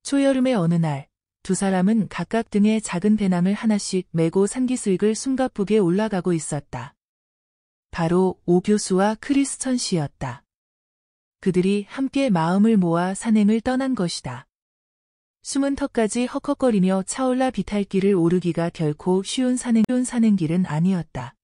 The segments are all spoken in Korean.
초여름의 어느 날, 두 사람은 각각 등에 작은 배낭을 하나씩 메고 산기슭을 숨가쁘게 올라가고 있었다. 바로 오 교수와 크리스천 씨였다. 그들이 함께 마음을 모아 산행을 떠난 것이다. 숨은 턱까지 헉헉거리며 차올라 비탈길을 오르기가 결코 쉬운 산행길은 아니었다.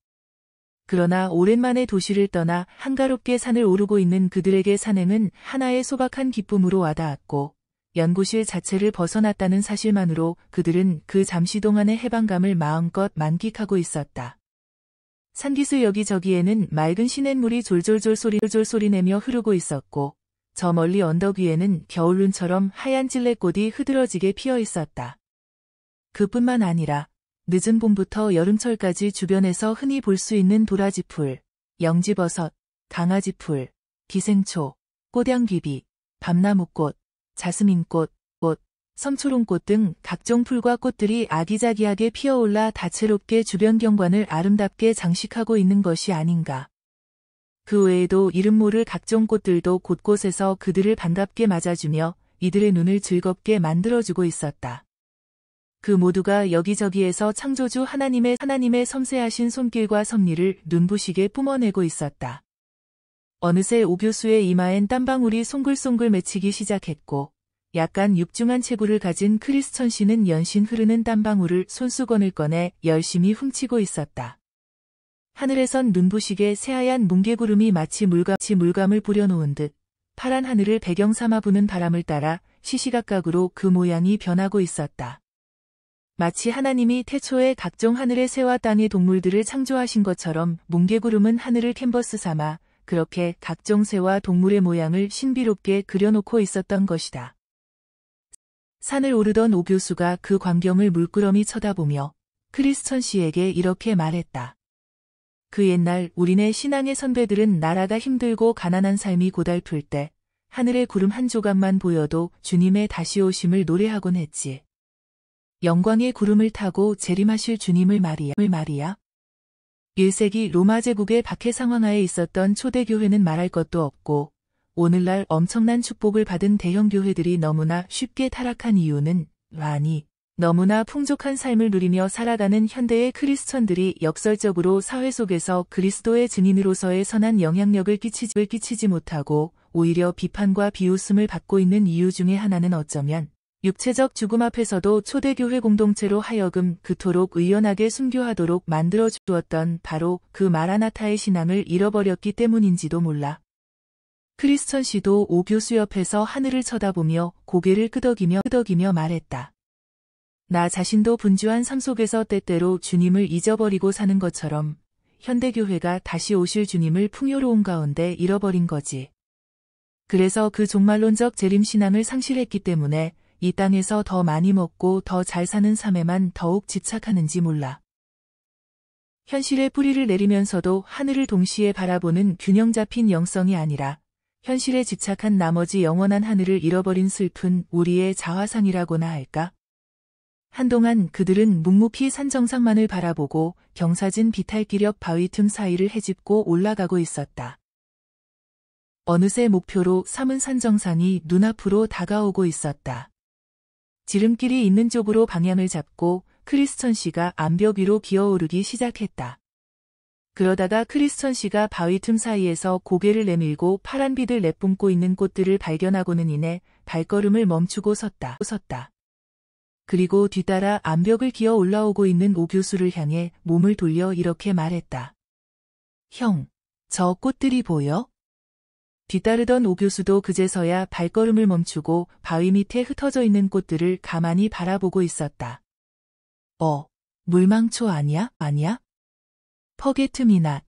그러나 오랜만에 도시를 떠나 한가롭게 산을 오르고 있는 그들에게 산행은 하나의 소박한 기쁨으로 와닿았고, 연구실 자체를 벗어났다는 사실만으로 그들은 그 잠시 동안의 해방감을 마음껏 만끽하고 있었다. 산기슭 여기저기에는 맑은 시냇물이 졸졸졸 소리내며 흐르고 있었고, 저 멀리 언덕 위에는 겨울눈처럼 하얀 찔레꽃이 흐드러지게 피어 있었다. 그뿐만 아니라 늦은 봄부터 여름철까지 주변에서 흔히 볼 수 있는 도라지풀, 영지버섯, 강아지풀, 기생초, 꽃향귀비, 밤나무꽃, 자스민꽃, 섬초롱꽃 등 각종 풀과 꽃들이 아기자기하게 피어올라 다채롭게 주변 경관을 아름답게 장식하고 있는 것이 아닌가. 그 외에도 이름 모를 각종 꽃들도 곳곳에서 그들을 반갑게 맞아주며 이들의 눈을 즐겁게 만들어주고 있었다. 그 모두가 여기저기에서 창조주 하나님의 섬세하신 손길과 섭리를 눈부시게 뿜어내고 있었다. 어느새 오 교수의 이마엔 땀방울이 송글송글 맺히기 시작했고, 약간 육중한 체구를 가진 크리스천 씨는 연신 흐르는 땀방울을 손수건을 꺼내 열심히 훔치고 있었다. 하늘에선 눈부시게 새하얀 뭉게구름이 마치 물감을 뿌려놓은 듯 파란 하늘을 배경 삼아 부는 바람을 따라 시시각각으로 그 모양이 변하고 있었다. 마치 하나님이 태초에 각종 하늘의 새와 땅의 동물들을 창조하신 것처럼 뭉게구름은 하늘을 캔버스 삼아 그렇게 각종 새와 동물의 모양을 신비롭게 그려놓고 있었던 것이다. 산을 오르던 오 교수가 그 광경을 물끄러미 쳐다보며 크리스천 씨에게 이렇게 말했다. 그 옛날 우리네 신앙의 선배들은 나라가 힘들고 가난한 삶이 고달플 때 하늘의 구름 한 조각만 보여도 주님의 다시 오심을 노래하곤 했지. 영광의 구름을 타고 재림하실 주님을 말이야. 1세기 로마 제국의 박해 상황하에 있었던 초대교회는 말할 것도 없고, 오늘날 엄청난 축복을 받은 대형 교회들이 너무나 쉽게 타락한 이유는 너무나 풍족한 삶을 누리며 살아가는 현대의 크리스천들이 역설적으로 사회 속에서 그리스도의 증인으로서의 선한 영향력을 끼치지 못하고 오히려 비판과 비웃음을 받고 있는 이유 중에 하나는 어쩌면 육체적 죽음 앞에서도 초대교회 공동체로 하여금 그토록 의연하게 순교하도록 만들어 주었던 바로 그 마라나타의 신앙을 잃어버렸기 때문인지도 몰라. 크리스천 씨도 오 교수 옆에서 하늘을 쳐다보며 고개를 끄덕이며 말했다. 나 자신도 분주한 삶 속에서 때때로 주님을 잊어버리고 사는 것처럼 현대교회가 다시 오실 주님을 풍요로운 가운데 잃어버린 거지. 그래서 그 종말론적 재림신앙을 상실했기 때문에 이 땅에서 더 많이 먹고 더 잘 사는 삶에만 더욱 집착하는지 몰라. 현실에 뿌리를 내리면서도 하늘을 동시에 바라보는 균형 잡힌 영성이 아니라 현실에 집착한 나머지 영원한 하늘을 잃어버린 슬픈 우리의 자화상이라고나 할까? 한동안 그들은 묵묵히 산 정상만을 바라보고 경사진 비탈길 옆 바위 틈 사이를 헤집고 올라가고 있었다. 어느새 목표로 삼은 산 정상이 눈앞으로 다가오고 있었다. 지름길이 있는 쪽으로 방향을 잡고 크리스천 씨가 암벽 위로 기어오르기 시작했다. 그러다가 크리스천 씨가 바위 틈 사이에서 고개를 내밀고 파란빛을 내뿜고 있는 꽃들을 발견하고는 이내 발걸음을 멈추고 섰다. 그리고 뒤따라 암벽을 기어 올라오고 있는 오 교수를 향해 몸을 돌려 이렇게 말했다. 형, 저 꽃들이 보여? 뒤따르던 오 교수도 그제서야 발걸음을 멈추고 바위 밑에 흩어져 있는 꽃들을 가만히 바라보고 있었다. 물망초 아니야? 퍼게트미낫.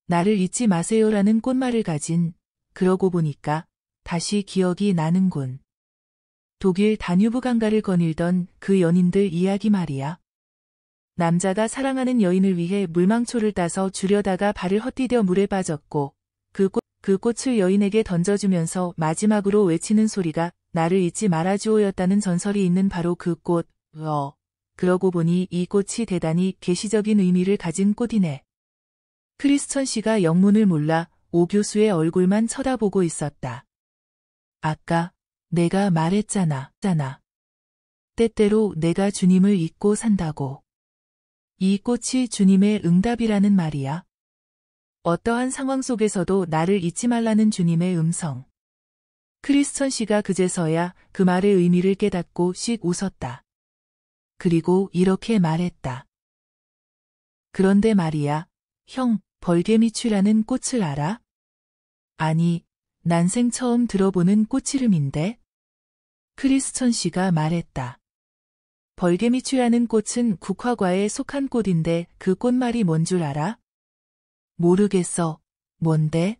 나를 잊지 마세요라는 꽃말을 가진, 그러고 보니까 다시 기억이 나는군. 독일 다뉴브 강가를 거닐던 그 연인들 이야기 말이야. 남자가 사랑하는 여인을 위해 물망초를 따서 주려다가 발을 헛디뎌 물에 빠졌고 그 꽃을 여인에게 던져주면서 마지막으로 외치는 소리가 나를 잊지 말아주오였다는 전설이 있는 바로 그 꽃. 그러고 보니 이 꽃이 대단히 계시적인 의미를 가진 꽃이네. 크리스천 씨가 영문을 몰라 오 교수의 얼굴만 쳐다보고 있었다. 아까 내가 말했잖아. 때때로 내가 주님을 잊고 산다고. 이 꽃이 주님의 응답이라는 말이야. 어떠한 상황 속에서도 나를 잊지 말라는 주님의 음성. 크리스천 씨가 그제서야 그 말의 의미를 깨닫고 씩 웃었다. 그리고 이렇게 말했다. 그런데 말이야, 형, 벌개미취라는 꽃을 알아? 아니, 난생 처음 들어보는 꽃 이름인데? 크리스천 씨가 말했다. 벌개미취라는 꽃은 국화과에 속한 꽃인데 그 꽃말이 뭔 줄 알아? 모르겠어. 뭔데?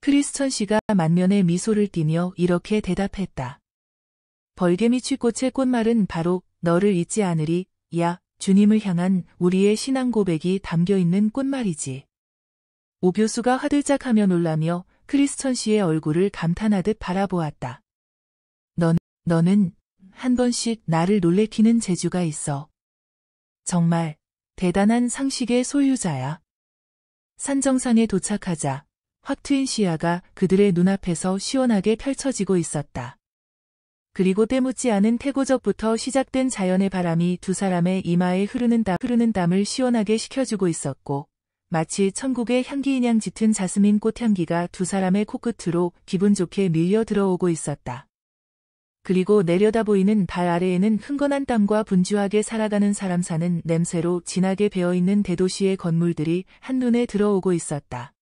크리스천 씨가 만면에 미소를 띠며 이렇게 대답했다. 벌개미취 꽃의 꽃말은 바로 너를 잊지 않으리, 야, 주님을 향한 우리의 신앙 고백이 담겨 있는 꽃말이지. 오 교수가 화들짝하며 놀라며 크리스천 씨의 얼굴을 감탄하듯 바라보았다. 너는 한 번씩 나를 놀래키는 재주가 있어. 정말 대단한 상식의 소유자야. 산 정상에 도착하자 확 트인 시야가 그들의 눈앞에서 시원하게 펼쳐지고 있었다. 그리고 때묻지 않은 태고적부터 시작된 자연의 바람이 두 사람의 이마에 흐르는 땀을 시원하게 식혀주고 있었고 마치 천국의 향기인양 짙은 자스민 꽃향기가 두 사람의 코끝으로 기분 좋게 밀려 들어오고 있었다. 그리고 내려다 보이는 발 아래에는 흥건한 땀과 분주하게 살아가는 사람 사는 냄새로 진하게 배어있는 대도시의 건물들이 한눈에 들어오고 있었다.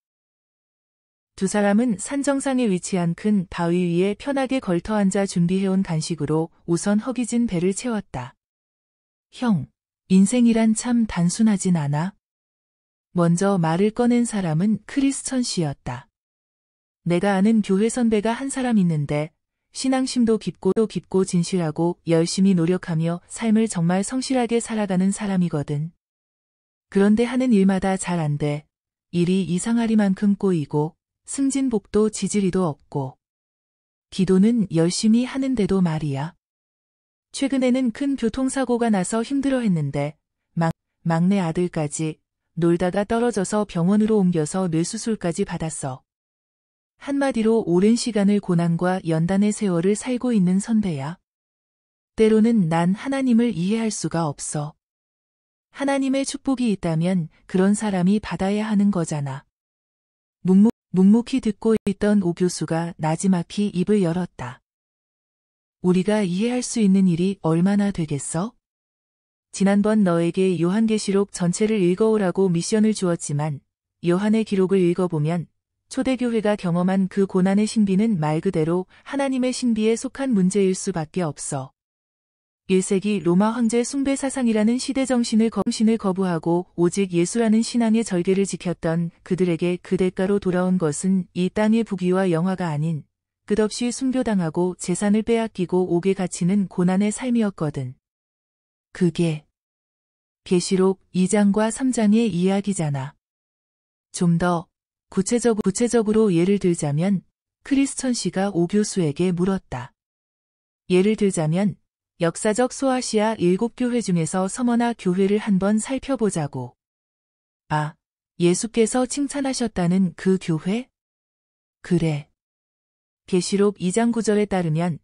두 사람은 산 정상에 위치한 큰 바위 위에 편하게 걸터앉아 준비해온 간식으로 우선 허기진 배를 채웠다. 형, 인생이란 참 단순하진 않아? 먼저 말을 꺼낸 사람은 크리스천 씨였다. 내가 아는 교회 선배가 한 사람 있는데 신앙심도 깊고 진실하고 열심히 노력하며 삶을 정말 성실하게 살아가는 사람이거든. 그런데 하는 일마다 잘 안 돼. 일이 이상하리만큼 꼬이고 승진복도 지지리도 없고 기도는 열심히 하는데도 말이야. 최근에는 큰 교통사고가 나서 힘들어했는데 막내 아들까지 놀다가 떨어져서 병원으로 옮겨서 뇌수술까지 받았어. 한마디로 오랜 시간을 고난과 연단의 세월을 살고 있는 선배야. 때로는 난 하나님을 이해할 수가 없어. 하나님의 축복이 있다면 그런 사람이 받아야 하는 거잖아. 묵묵히 듣고 있던 오 교수가 나지막히 입을 열었다. 우리가 이해할 수 있는 일이 얼마나 되겠어? 지난번 너에게 요한계시록 전체를 읽어오라고 미션을 주었지만 요한의 기록을 읽어보면 초대교회가 경험한 그 고난의 신비는 말 그대로 하나님의 신비에 속한 문제일 수밖에 없어. 1세기 로마 황제 숭배 사상이라는 시대 정신을 거부하고 오직 예수라는 신앙의 절개를 지켰던 그들에게 그 대가로 돌아온 것은 이 땅의 부귀와 영화가 아닌 끝없이 순교당하고 재산을 빼앗기고 옥에 갇히는 고난의 삶이었거든. 그게 계시록 2장과 3장의 이야기잖아. 좀 더 구체적으로 예를 들자면 크리스천 씨가 오 교수에게 물었다. 예를 들자면 역사적 소아시아 7교회 중에서 서머나 교회를 한번 살펴보자고. 아, 예수께서 칭찬하셨다는 그 교회? 그래. 계시록 2장 9절에 따르면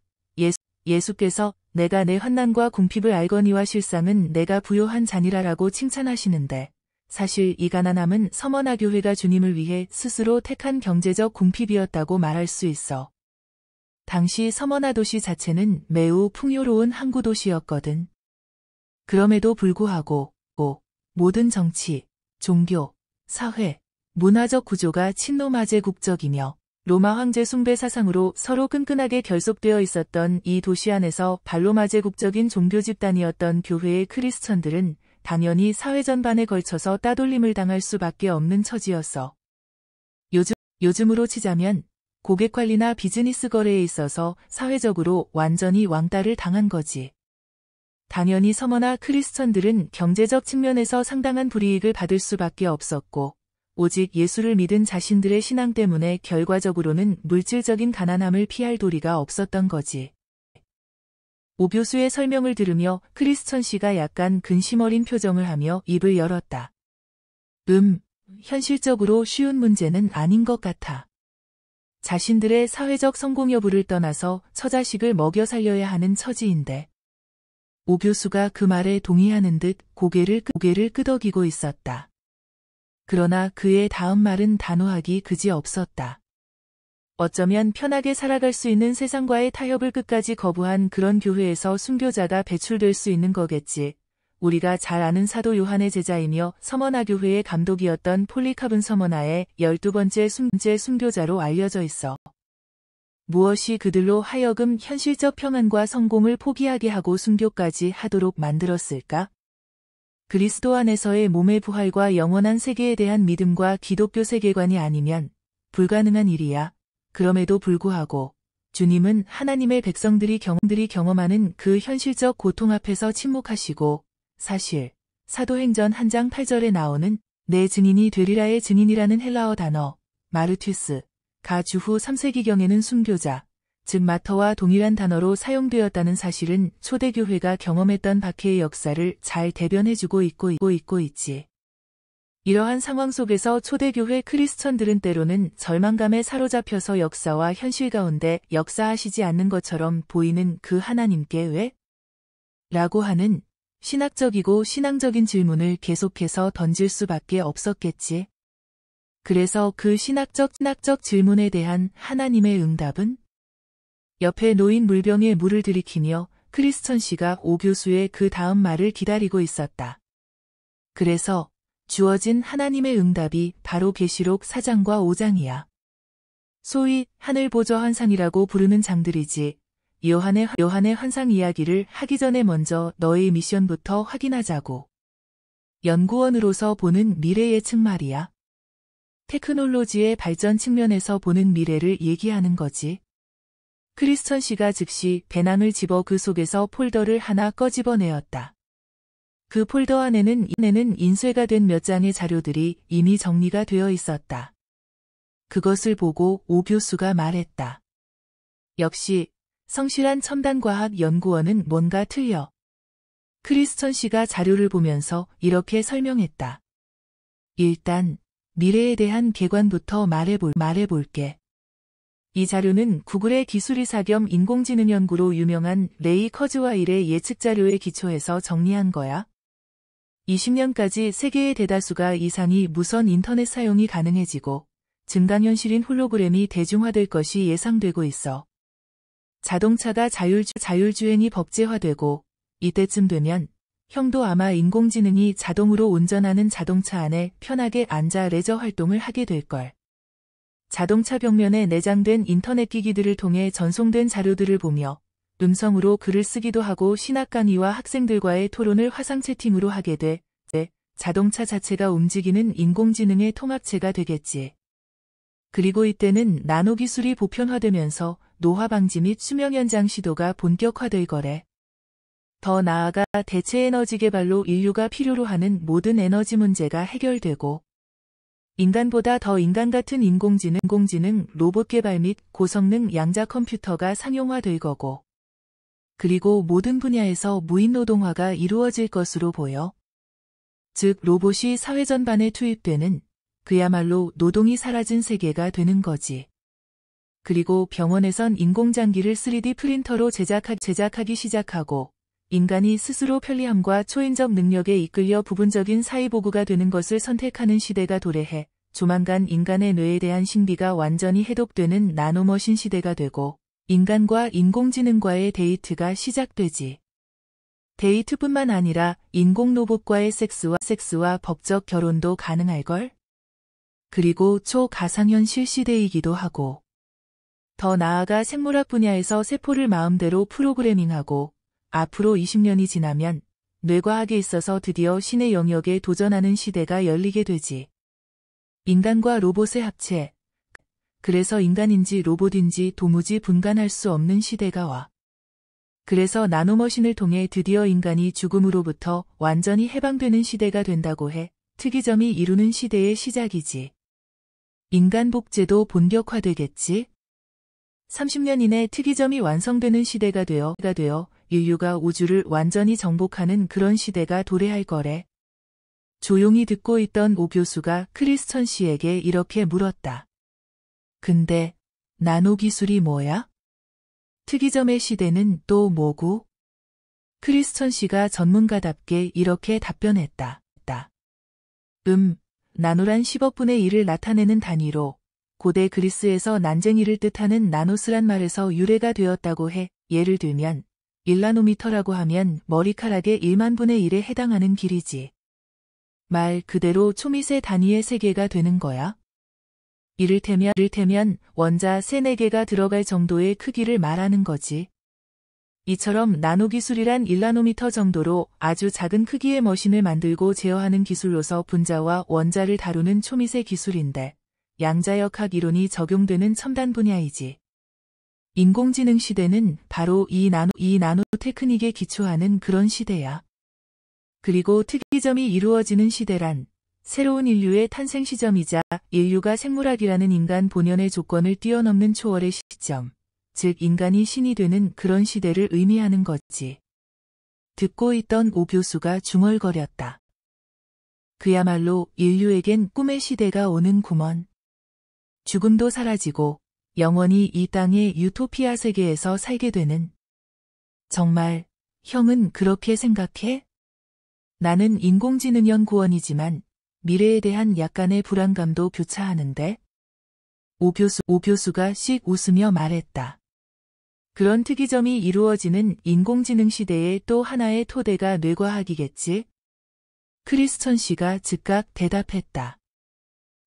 예수께서 내가 내 환난과 궁핍을 알거니와 실상은 내가 부요한 자니라라고 칭찬하시는데 사실 이 가난함은 서머나 교회가 주님을 위해 스스로 택한 경제적 궁핍이었다고 말할 수 있어. 당시 서머나 도시 자체는 매우 풍요로운 항구 도시였거든. 그럼에도 불구하고 모든 정치, 종교, 사회, 문화적 구조가 친로마제 국적이며 로마 황제 숭배 사상으로 서로 끈끈하게 결속되어 있었던 이 도시 안에서 발로마제 국적인 종교 집단이었던 교회의 크리스천들은 당연히 사회 전반에 걸쳐서 따돌림을 당할 수밖에 없는 처지였어. 요즘으로 치자면 고객 관리나 비즈니스 거래에 있어서 사회적으로 완전히 왕따를 당한 거지. 당연히 서머나 크리스천들은 경제적 측면에서 상당한 불이익을 받을 수밖에 없었고 오직 예수를 믿은 자신들의 신앙 때문에 결과적으로는 물질적인 가난함을 피할 도리가 없었던 거지. 오 교수의 설명을 들으며 크리스천 씨가 약간 근심 어린 표정을 하며 입을 열었다. 현실적으로 쉬운 문제는 아닌 것 같아. 자신들의 사회적 성공 여부를 떠나서 처자식을 먹여 살려야 하는 처지인데 오 교수가 그 말에 동의하는 듯 고개를 끄덕이고 있었다. 그러나 그의 다음 말은 단호하기 그지없었다. 어쩌면 편하게 살아갈 수 있는 세상과의 타협을 끝까지 거부한 그런 교회에서 순교자가 배출될 수 있는 거겠지. 우리가 잘 아는 사도 요한의 제자이며 서머나 교회의 감독이었던 폴리카분 서머나의 12번째 순교자로 알려져 있어. 무엇이 그들로 하여금 현실적 평안과 성공을 포기하게 하고 순교까지 하도록 만들었을까? 그리스도 안에서의 몸의 부활과 영원한 세계에 대한 믿음과 기독교 세계관이 아니면 불가능한 일이야. 그럼에도 불구하고 주님은 하나님의 백성들이 경험하는 그 현실적 고통 앞에서 침묵하시고 사실 사도행전 1장 8절에 나오는 내 증인이 되리라의 증인이라는 헬라어 단어 마르투스 가 주후 3세기경에는 순교자, 즉 마터와 동일한 단어로 사용되었다는 사실은 초대교회가 경험했던 박해의 역사를 잘 대변해주고 있지. 이러한 상황 속에서 초대교회 크리스천들은 때로는 절망감에 사로잡혀서 역사와 현실 가운데 역사하시지 않는 것처럼 보이는 그 하나님께 왜? 라고 하는 신학적이고 신앙적인 질문을 계속해서 던질 수밖에 없었겠지. 그래서 그 신학적 질문에 대한 하나님의 응답은? 옆에 놓인 물병에 물을 들이키며 크리스천 씨가 오 교수의 그 다음 말을 기다리고 있었다. 그래서 주어진 하나님의 응답이 바로 계시록 4장과 5장이야. 소위 하늘 보좌 환상이라고 부르는 장들이지. 요한의 환상 이야기를 하기 전에 먼저 너의 미션부터 확인하자고. 연구원으로서 보는 미래 예측 말이야. 테크놀로지의 발전 측면에서 보는 미래를 얘기하는 거지. 크리스천 씨가 즉시 배낭을 집어 그 속에서 폴더를 하나 꺼집어내었다. 그 폴더 안에는 인쇄가 된 몇 장의 자료들이 이미 정리가 되어 있었다. 그것을 보고 오 교수가 말했다. 역시 성실한 첨단과학 연구원은 뭔가 틀려. 크리스천 씨가 자료를 보면서 이렇게 설명했다. 일단 미래에 대한 개관부터 말해볼게. 이 자료는 구글의 기술이사 겸 인공지능 연구로 유명한 레이 커즈와일의 예측 자료에 기초해서 정리한 거야. 20년까지 세계의 대다수가 이상이 무선 인터넷 사용이 가능해지고 증강현실인 홀로그램이 대중화될 것이 예상되고 있어. 자동차가 자율주행이 법제화되고 이때쯤 되면 형도 아마 인공지능이 자동으로 운전하는 자동차 안에 편하게 앉아 레저 활동을 하게 될걸. 자동차 벽면에 내장된 인터넷 기기들을 통해 전송된 자료들을 보며 음성으로 글을 쓰기도 하고 신학 강의와 학생들과의 토론을 화상 채팅으로 하게 돼 자동차 자체가 움직이는 인공지능의 통합체가 되겠지. 그리고 이때는 나노기술이 보편화되면서 노화 방지 및 수명 연장 시도가 본격화될 거래. 더 나아가 대체 에너지 개발로 인류가 필요로 하는 모든 에너지 문제가 해결되고 인간보다 더 인간 같은 인공지능, 로봇 개발 및 고성능 양자 컴퓨터가 상용화될 거고 그리고 모든 분야에서 무인 노동화가 이루어질 것으로 보여. 즉 로봇이 사회 전반에 투입되는 그야말로 노동이 사라진 세계가 되는 거지. 그리고 병원에선 인공장기를 3D 프린터로 제작하기 시작하고 인간이 스스로 편리함과 초인적 능력에 이끌려 부분적인 사회보고가 되는 것을 선택하는 시대가 도래해 조만간 인간의 뇌에 대한 신비가 완전히 해독되는 나노머신 시대가 되고 인간과 인공지능과의 데이트가 시작되지. 데이트뿐만 아니라 인공 로봇과의 섹스와 법적 결혼도 가능할걸? 그리고 초가상현실 시대이기도 하고 더 나아가 생물학 분야에서 세포를 마음대로 프로그래밍하고 앞으로 20년이 지나면 뇌과학에 있어서 드디어 신의 영역에 도전하는 시대가 열리게 되지. 인간과 로봇의 합체. 그래서 인간인지 로봇인지 도무지 분간할 수 없는 시대가 와. 그래서 나노머신을 통해 드디어 인간이 죽음으로부터 완전히 해방되는 시대가 된다고 해 특이점이 이루는 시대의 시작이지. 인간 복제도 본격화되겠지? 30년 이내 특이점이 완성되는 시대가 되어 인류가 우주를 완전히 정복하는 그런 시대가 도래할 거래. 조용히 듣고 있던 오 교수가 크리스천 씨에게 이렇게 물었다. 근데 나노 기술이 뭐야? 특이점의 시대는 또 뭐고? 크리스천 씨가 전문가답게 이렇게 답변했다. 나노란 10억분의 1을 나타내는 단위로 고대 그리스에서 난쟁이를 뜻하는 나노스란 말에서 유래가 되었다고 해. 예를 들면 1나노미터라고 하면 머리카락의 1만분의 1에 해당하는 길이지. 말 그대로 초미세 단위의 세계가 되는 거야. 이를테면 원자 3, 4개가 들어갈 정도의 크기를 말하는 거지. 이처럼 나노기술이란 1나노미터 정도로 아주 작은 크기의 머신을 만들고 제어하는 기술로서 분자와 원자를 다루는 초미세 기술인데 양자역학 이론이 적용되는 첨단 분야이지. 인공지능 시대는 바로 이 나노 테크닉에 기초하는 그런 시대야. 그리고 특이점이 이루어지는 시대란 새로운 인류의 탄생 시점이자 인류가 생물학이라는 인간 본연의 조건을 뛰어넘는 초월의 시점, 즉 인간이 신이 되는 그런 시대를 의미하는 거지. 듣고 있던 오 교수가 중얼거렸다. 그야말로 인류에겐 꿈의 시대가 오는 구먼. 죽음도 사라지고 영원히 이 땅의 유토피아 세계에서 살게 되는. 정말 형은 그렇게 생각해? 나는 인공지능 연구원이지만 미래에 대한 약간의 불안감도 교차하는데? 오 교수가 씩 웃으며 말했다. 그런 특이점이 이루어지는 인공지능 시대의 또 하나의 토대가 뇌과학이겠지? 크리스천 씨가 즉각 대답했다.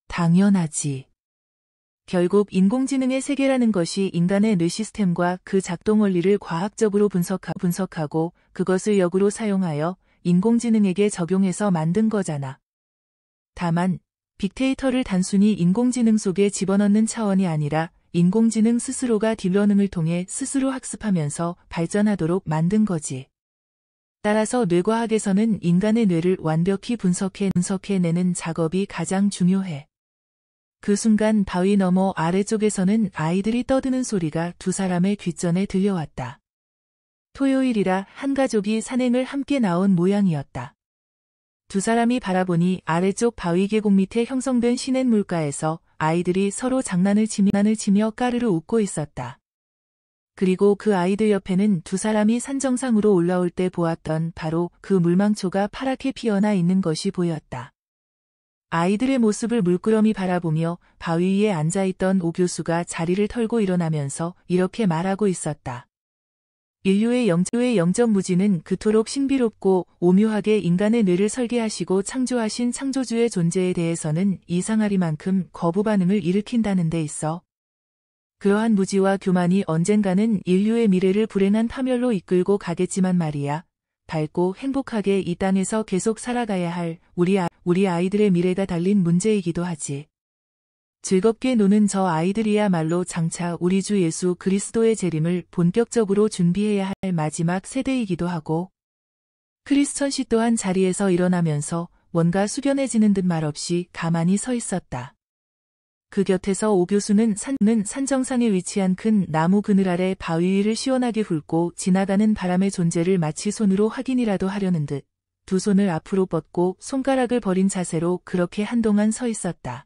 당연하지. 결국 인공지능의 세계라는 것이 인간의 뇌 시스템과 그 작동 원리를 과학적으로 분석하고 그것을 역으로 사용하여 인공지능에게 적용해서 만든 거잖아. 다만 빅데이터를 단순히 인공지능 속에 집어넣는 차원이 아니라 인공지능 스스로가 딥러닝을 통해 스스로 학습하면서 발전하도록 만든 거지. 따라서 뇌과학에서는 인간의 뇌를 완벽히 분석해내는 작업이 가장 중요해. 그 순간 바위 너머 아래쪽에서는 아이들이 떠드는 소리가 두 사람의 귓전에 들려왔다. 토요일이라 한 가족이 산행을 함께 나온 모양이었다. 두 사람이 바라보니 아래쪽 바위 계곡 밑에 형성된 시냇 물가에서 아이들이 서로 장난을 치며 까르르 웃고 있었다. 그리고 그 아이들 옆에는 두 사람이 산 정상으로 올라올 때 보았던 바로 그 물망초가 파랗게 피어나 있는 것이 보였다. 아이들의 모습을 물끄러미 바라보며 바위 위에 앉아있던 오 교수가 자리를 털고 일어나면서 이렇게 말하고 있었다. 인류의 영적 무지는 그토록 신비롭고 오묘하게 인간의 뇌를 설계하시고 창조하신 창조주의 존재에 대해서는 이상하리만큼 거부 반응을 일으킨다는 데 있어. 그러한 무지와 교만이 언젠가는 인류의 미래를 불행한 파멸로 이끌고 가겠지만 말이야. 밝고 행복하게 이 땅에서 계속 살아가야 할 우리 아이들의 미래가 달린 문제이기도 하지. 즐겁게 노는 저 아이들이야말로 장차 우리 주 예수 그리스도의 재림을 본격적으로 준비해야 할 마지막 세대이기도 하고. 크리스천 씨 또한 자리에서 일어나면서 뭔가 숙연해지는 듯 말없이 가만히 서 있었다. 그 곁에서 오 교수는 산 정상에 위치한 큰 나무 그늘 아래 바위 위를 시원하게 훑고 지나가는 바람의 존재를 마치 손으로 확인이라도 하려는 듯 두 손을 앞으로 뻗고 손가락을 벌인 자세로 그렇게 한동안 서 있었다.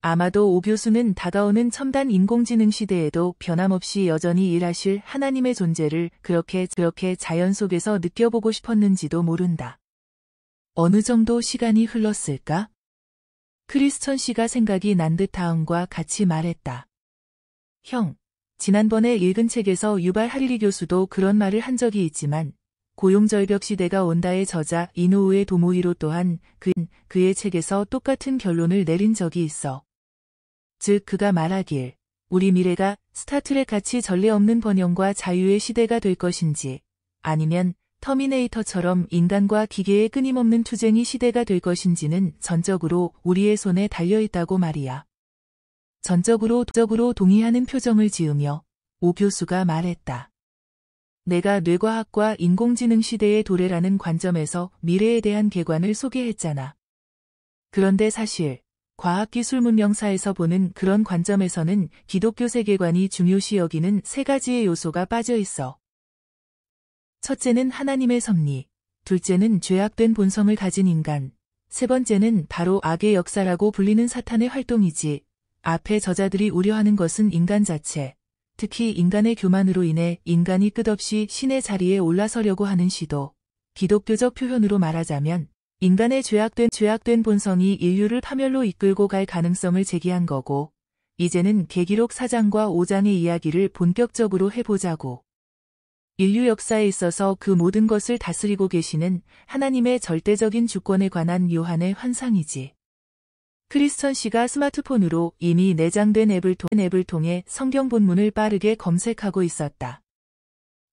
아마도 오 교수는 다가오는 첨단 인공지능 시대에도 변함없이 여전히 일하실 하나님의 존재를 그렇게 자연 속에서 느껴보고 싶었는지도 모른다. 어느 정도 시간이 흘렀을까? 크리스천 씨가 생각이 난 듯 다음과 같이 말했다. 형, 지난번에 읽은 책에서 유발 하리리 교수도 그런 말을 한 적이 있지만 고용절벽 시대가 온다의 저자 이노우에 도모히로 또한 그의 책에서 똑같은 결론을 내린 적이 있어. 즉 그가 말하길 우리 미래가 스타트랙 같이 전례 없는 번영과 자유의 시대가 될 것인지 아니면 터미네이터처럼 인간과 기계의 끊임없는 투쟁이 시대가 될 것인지는 전적으로 우리의 손에 달려있다고 말이야. 전적으로 동의하는 표정을 지으며 오 교수가 말했다. 내가 뇌과학과 인공지능 시대의 도래라는 관점에서 미래에 대한 개관을 소개했잖아. 그런데 사실 과학기술 문명사에서 보는 그런 관점에서는 기독교 세계관이 중요시 여기는 세 가지의 요소가 빠져 있어. 첫째는 하나님의 섭리, 둘째는 죄악된 본성을 가진 인간, 세 번째는 바로 악의 역사라고 불리는 사탄의 활동이지. 앞에 저자들이 우려하는 것은 인간 자체, 특히 인간의 교만으로 인해 인간이 끝없이 신의 자리에 올라서려고 하는 시도, 기독교적 표현으로 말하자면 인간의 죄악된 본성이 인류를 파멸로 이끌고 갈 가능성을 제기한 거고, 이제는 계기록 4장과 5장의 이야기를 본격적으로 해보자고. 인류 역사에 있어서 그 모든 것을 다스리고 계시는 하나님의 절대적인 주권에 관한 요한의 환상이지. 크리스천 씨가 스마트폰으로 이미 내장된 앱을 통해 성경 본문을 빠르게 검색하고 있었다.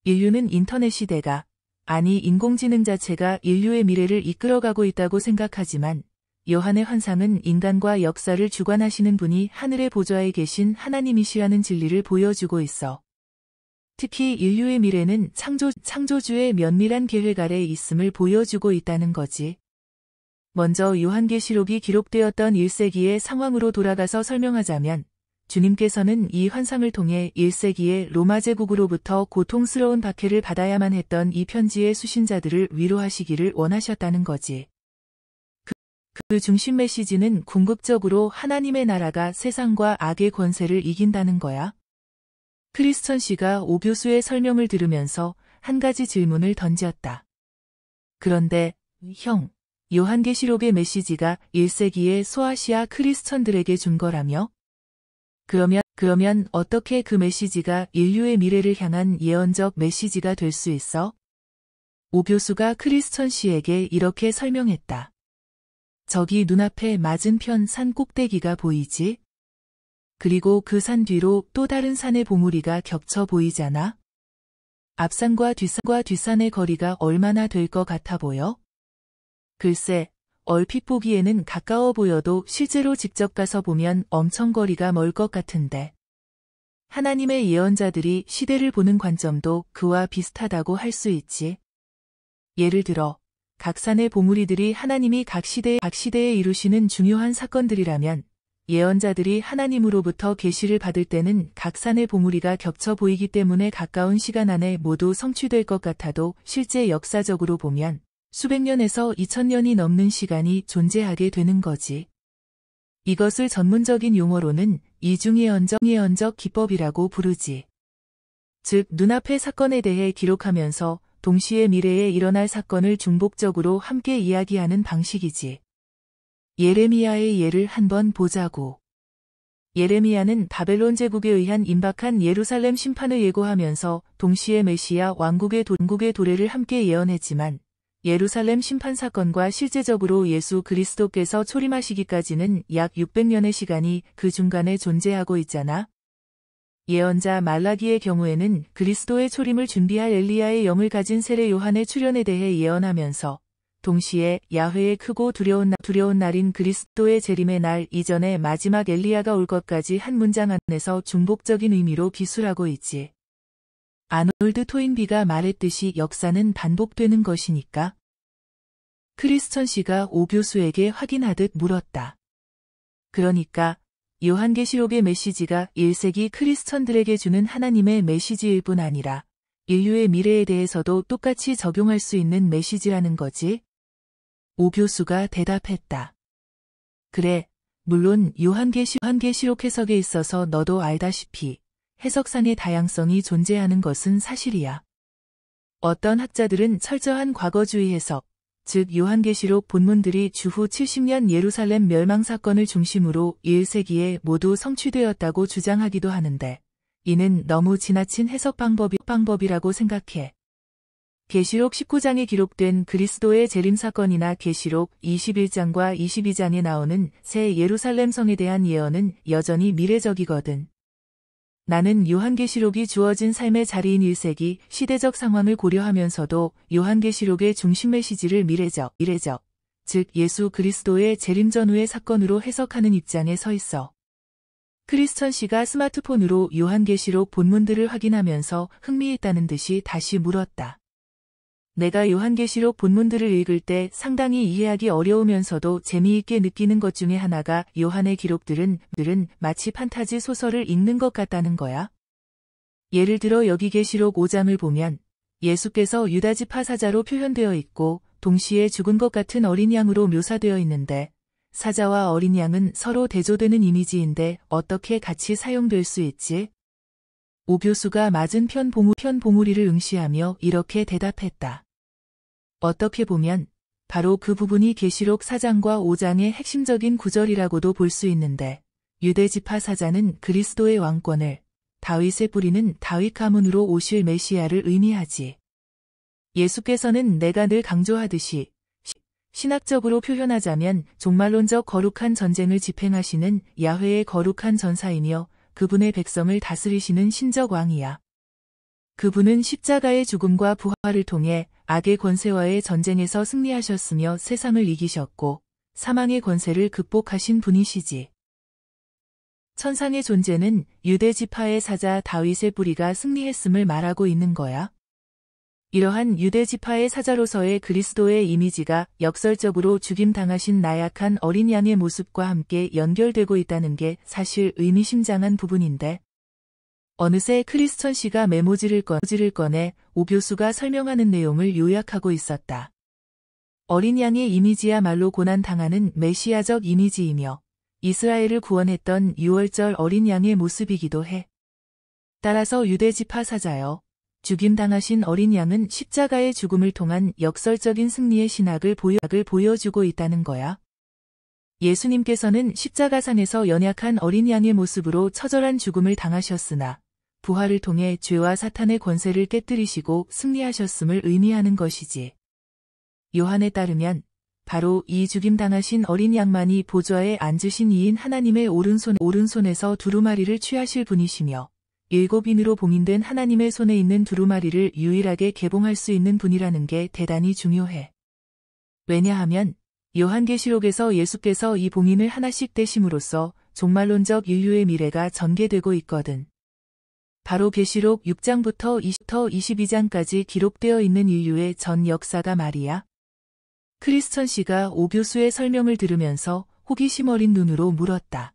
인류는 인터넷 시대가, 아니 인공지능 자체가 인류의 미래를 이끌어가고 있다고 생각하지만 요한의 환상은 인간과 역사를 주관하시는 분이 하늘의 보좌에 계신 하나님이시라는 진리를 보여주고 있어. 특히 인류의 미래는 창조주의 면밀한 계획 아래 있음을 보여주고 있다는 거지. 먼저 요한계시록이 기록되었던 1세기의 상황으로 돌아가서 설명하자면 주님께서는 이 환상을 통해 1세기의 로마 제국으로부터 고통스러운 박해를 받아야만 했던 이 편지의 수신자들을 위로하시기를 원하셨다는 거지. 그 중심 메시지는 궁극적으로 하나님의 나라가 세상과 악의 권세를 이긴다는 거야. 크리스천 씨가 오 교수의 설명을 들으면서 한 가지 질문을 던졌다. 그런데 형, 요한계시록의 메시지가 1세기의 소아시아 크리스천들에게 준 거라며? 그러면 어떻게 그 메시지가 인류의 미래를 향한 예언적 메시지가 될 수 있어? 오 교수가 크리스천 씨에게 이렇게 설명했다. 저기 눈앞에 맞은편 산 꼭대기가 보이지? 그리고 그 산 뒤로 또 다른 산의 봉우리가 겹쳐 보이잖아? 앞산과 뒷산의 거리가 얼마나 될 것 같아 보여? 글쎄, 얼핏 보기에는 가까워 보여도 실제로 직접 가서 보면 엄청 거리가 멀 것 같은데. 하나님의 예언자들이 시대를 보는 관점도 그와 비슷하다고 할 수 있지. 예를 들어, 각 산의 봉우리들이 하나님이 각 시대에 이루시는 중요한 사건들이라면 예언자들이 하나님으로부터 계시를 받을 때는 각 산의 봉우리가 겹쳐 보이기 때문에 가까운 시간 안에 모두 성취될 것 같아도 실제 역사적으로 보면 수백 년에서 2000년이 넘는 시간이 존재하게 되는 거지. 이것을 전문적인 용어로는 이중예언적 기법이라고 부르지. 즉, 눈앞의 사건에 대해 기록하면서 동시에 미래에 일어날 사건을 중복적으로 함께 이야기하는 방식이지. 예레미야의 예를 한번 보자고. 예레미야는 바벨론 제국에 의한 임박한 예루살렘 심판을 예고하면서 동시에 메시아 왕국의 도래를 함께 예언했지만 예루살렘 심판 사건과 실제적으로 예수 그리스도께서 초림하시기까지는 약 600년의 시간이 그 중간에 존재하고 있잖아. 예언자 말라기의 경우에는 그리스도의 초림을 준비할 엘리야의 영을 가진 세례 요한의 출현에 대해 예언하면서 동시에 야훼의 크고 두려운 날인 그리스도의 재림의 날 이전에 마지막 엘리야가 올 것까지 한 문장 안에서 중복적인 의미로 기술하고 있지. 아놀드 토인비가 말했듯이 역사는 반복되는 것이니까. 크리스천 씨가 오 교수에게 확인하듯 물었다. 그러니까 요한계시록의 메시지가 1세기 크리스천들에게 주는 하나님의 메시지일 뿐 아니라 인류의 미래에 대해서도 똑같이 적용할 수 있는 메시지라는 거지? 오 교수가 대답했다. 그래, 물론 요한계시록 해석에 있어서 너도 알다시피 해석상의 다양성이 존재하는 것은 사실이야. 어떤 학자들은 철저한 과거주의 해석, 즉 요한계시록 본문들이 주후 70년 예루살렘 멸망 사건을 중심으로 1세기에 모두 성취되었다고 주장하기도 하는데 이는 너무 지나친 해석 방법이라고 생각해. 계시록 19장에 기록된 그리스도의 재림 사건이나 계시록 21장과 22장에 나오는 새 예루살렘 성에 대한 예언은 여전히 미래적이거든. 나는 요한계시록이 주어진 삶의 자리인 1세기 시대적 상황을 고려하면서도 요한계시록의 중심 메시지를 미래적, 즉 예수 그리스도의 재림 전후의 사건으로 해석하는 입장에 서 있어. 크리스천 씨가 스마트폰으로 요한계시록 본문들을 확인하면서 흥미있다는 듯이 다시 물었다. 내가 요한계시록 본문들을 읽을 때 상당히 이해하기 어려우면서도 재미있게 느끼는 것 중에 하나가 요한의 기록들은 마치 판타지 소설을 읽는 것 같다는 거야. 예를 들어 여기 계시록 5장을 보면 예수께서 유다지파 사자로 표현되어 있고 동시에 죽은 것 같은 어린 양으로 묘사되어 있는데 사자와 어린 양은 서로 대조되는 이미지인데 어떻게 같이 사용될 수 있지? 오 교수가 맞은편 봉우리를 응시하며 이렇게 대답했다. 어떻게 보면 바로 그 부분이 계시록 4장과 5장의 핵심적인 구절이라고도 볼 수 있는데, 유대지파 사자는 그리스도의 왕권을, 다윗의 뿌리는 다윗 가문으로 오실 메시아를 의미하지. 예수께서는 내가 늘 강조하듯이 신학적으로 표현하자면 종말론적 거룩한 전쟁을 집행하시는 야훼의 거룩한 전사이며 그분의 백성을 다스리시는 신적 왕이야. 그분은 십자가의 죽음과 부활을 통해 악의 권세와의 전쟁에서 승리하셨으며 세상을 이기셨고 사망의 권세를 극복하신 분이시지. 천상의 존재는 유대 지파의 사자 다윗의 뿌리가 승리했음을 말하고 있는 거야. 이러한 유대 지파의 사자로서의 그리스도의 이미지가 역설적으로 죽임당하신 나약한 어린 양의 모습과 함께 연결되고 있다는 게 사실 의미심장한 부분인데, 어느새 크리스천 씨가 메모지를 꺼내 오 교수가 설명하는 내용을 요약하고 있었다. 어린 양의 이미지야말로 고난당하는 메시아적 이미지이며 이스라엘을 구원했던 6월절 어린 양의 모습이기도 해. 따라서 유대 지파 사자여, 죽임당하신 어린 양은 십자가의 죽음을 통한 역설적인 승리의 신학을 보여주고 있다는 거야. 예수님께서는 십자가상에서 연약한 어린 양의 모습으로 처절한 죽음을 당하셨으나 부활을 통해 죄와 사탄의 권세를 깨뜨리시고 승리하셨음을 의미하는 것이지. 요한에 따르면 바로 이 죽임당하신 어린 양만이 보좌에 앉으신 이인 하나님의 오른손에서 두루마리를 취하실 분이시며 7인으로 봉인된 하나님의 손에 있는 두루마리를 유일하게 개봉할 수 있는 분이라는 게 대단히 중요해. 왜냐하면 요한계시록에서 예수께서 이 봉인을 하나씩 떼심으로써 종말론적 인류의 미래가 전개되고 있거든. 바로 계시록 6장부터 22장까지 기록되어 있는 인류의 전 역사가 말이야. 크리스천 씨가 오 교수의 설명을 들으면서 호기심 어린 눈으로 물었다.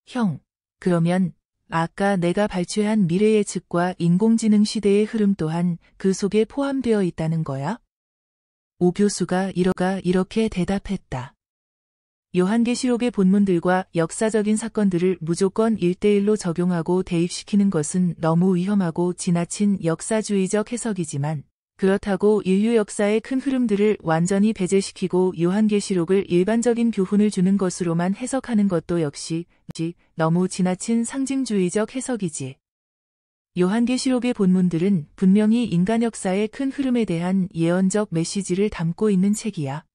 형, 그러면 아까 내가 발췌한 미래 예측과 인공지능 시대의 흐름 또한 그 속에 포함되어 있다는 거야? 오 교수가 이렇게 대답했다. 요한계시록의 본문들과 역사적인 사건들을 무조건 1:1로 적용하고 대입시키는 것은 너무 위험하고 지나친 역사주의적 해석이지만, 그렇다고 인류 역사의 큰 흐름들을 완전히 배제시키고 요한계시록을 일반적인 교훈을 주는 것으로만 해석하는 것도 역시 너무 지나친 상징주의적 해석이지. 요한계시록의 본문들은 분명히 인간 역사의 큰 흐름에 대한 예언적 메시지를 담고 있는 책이야.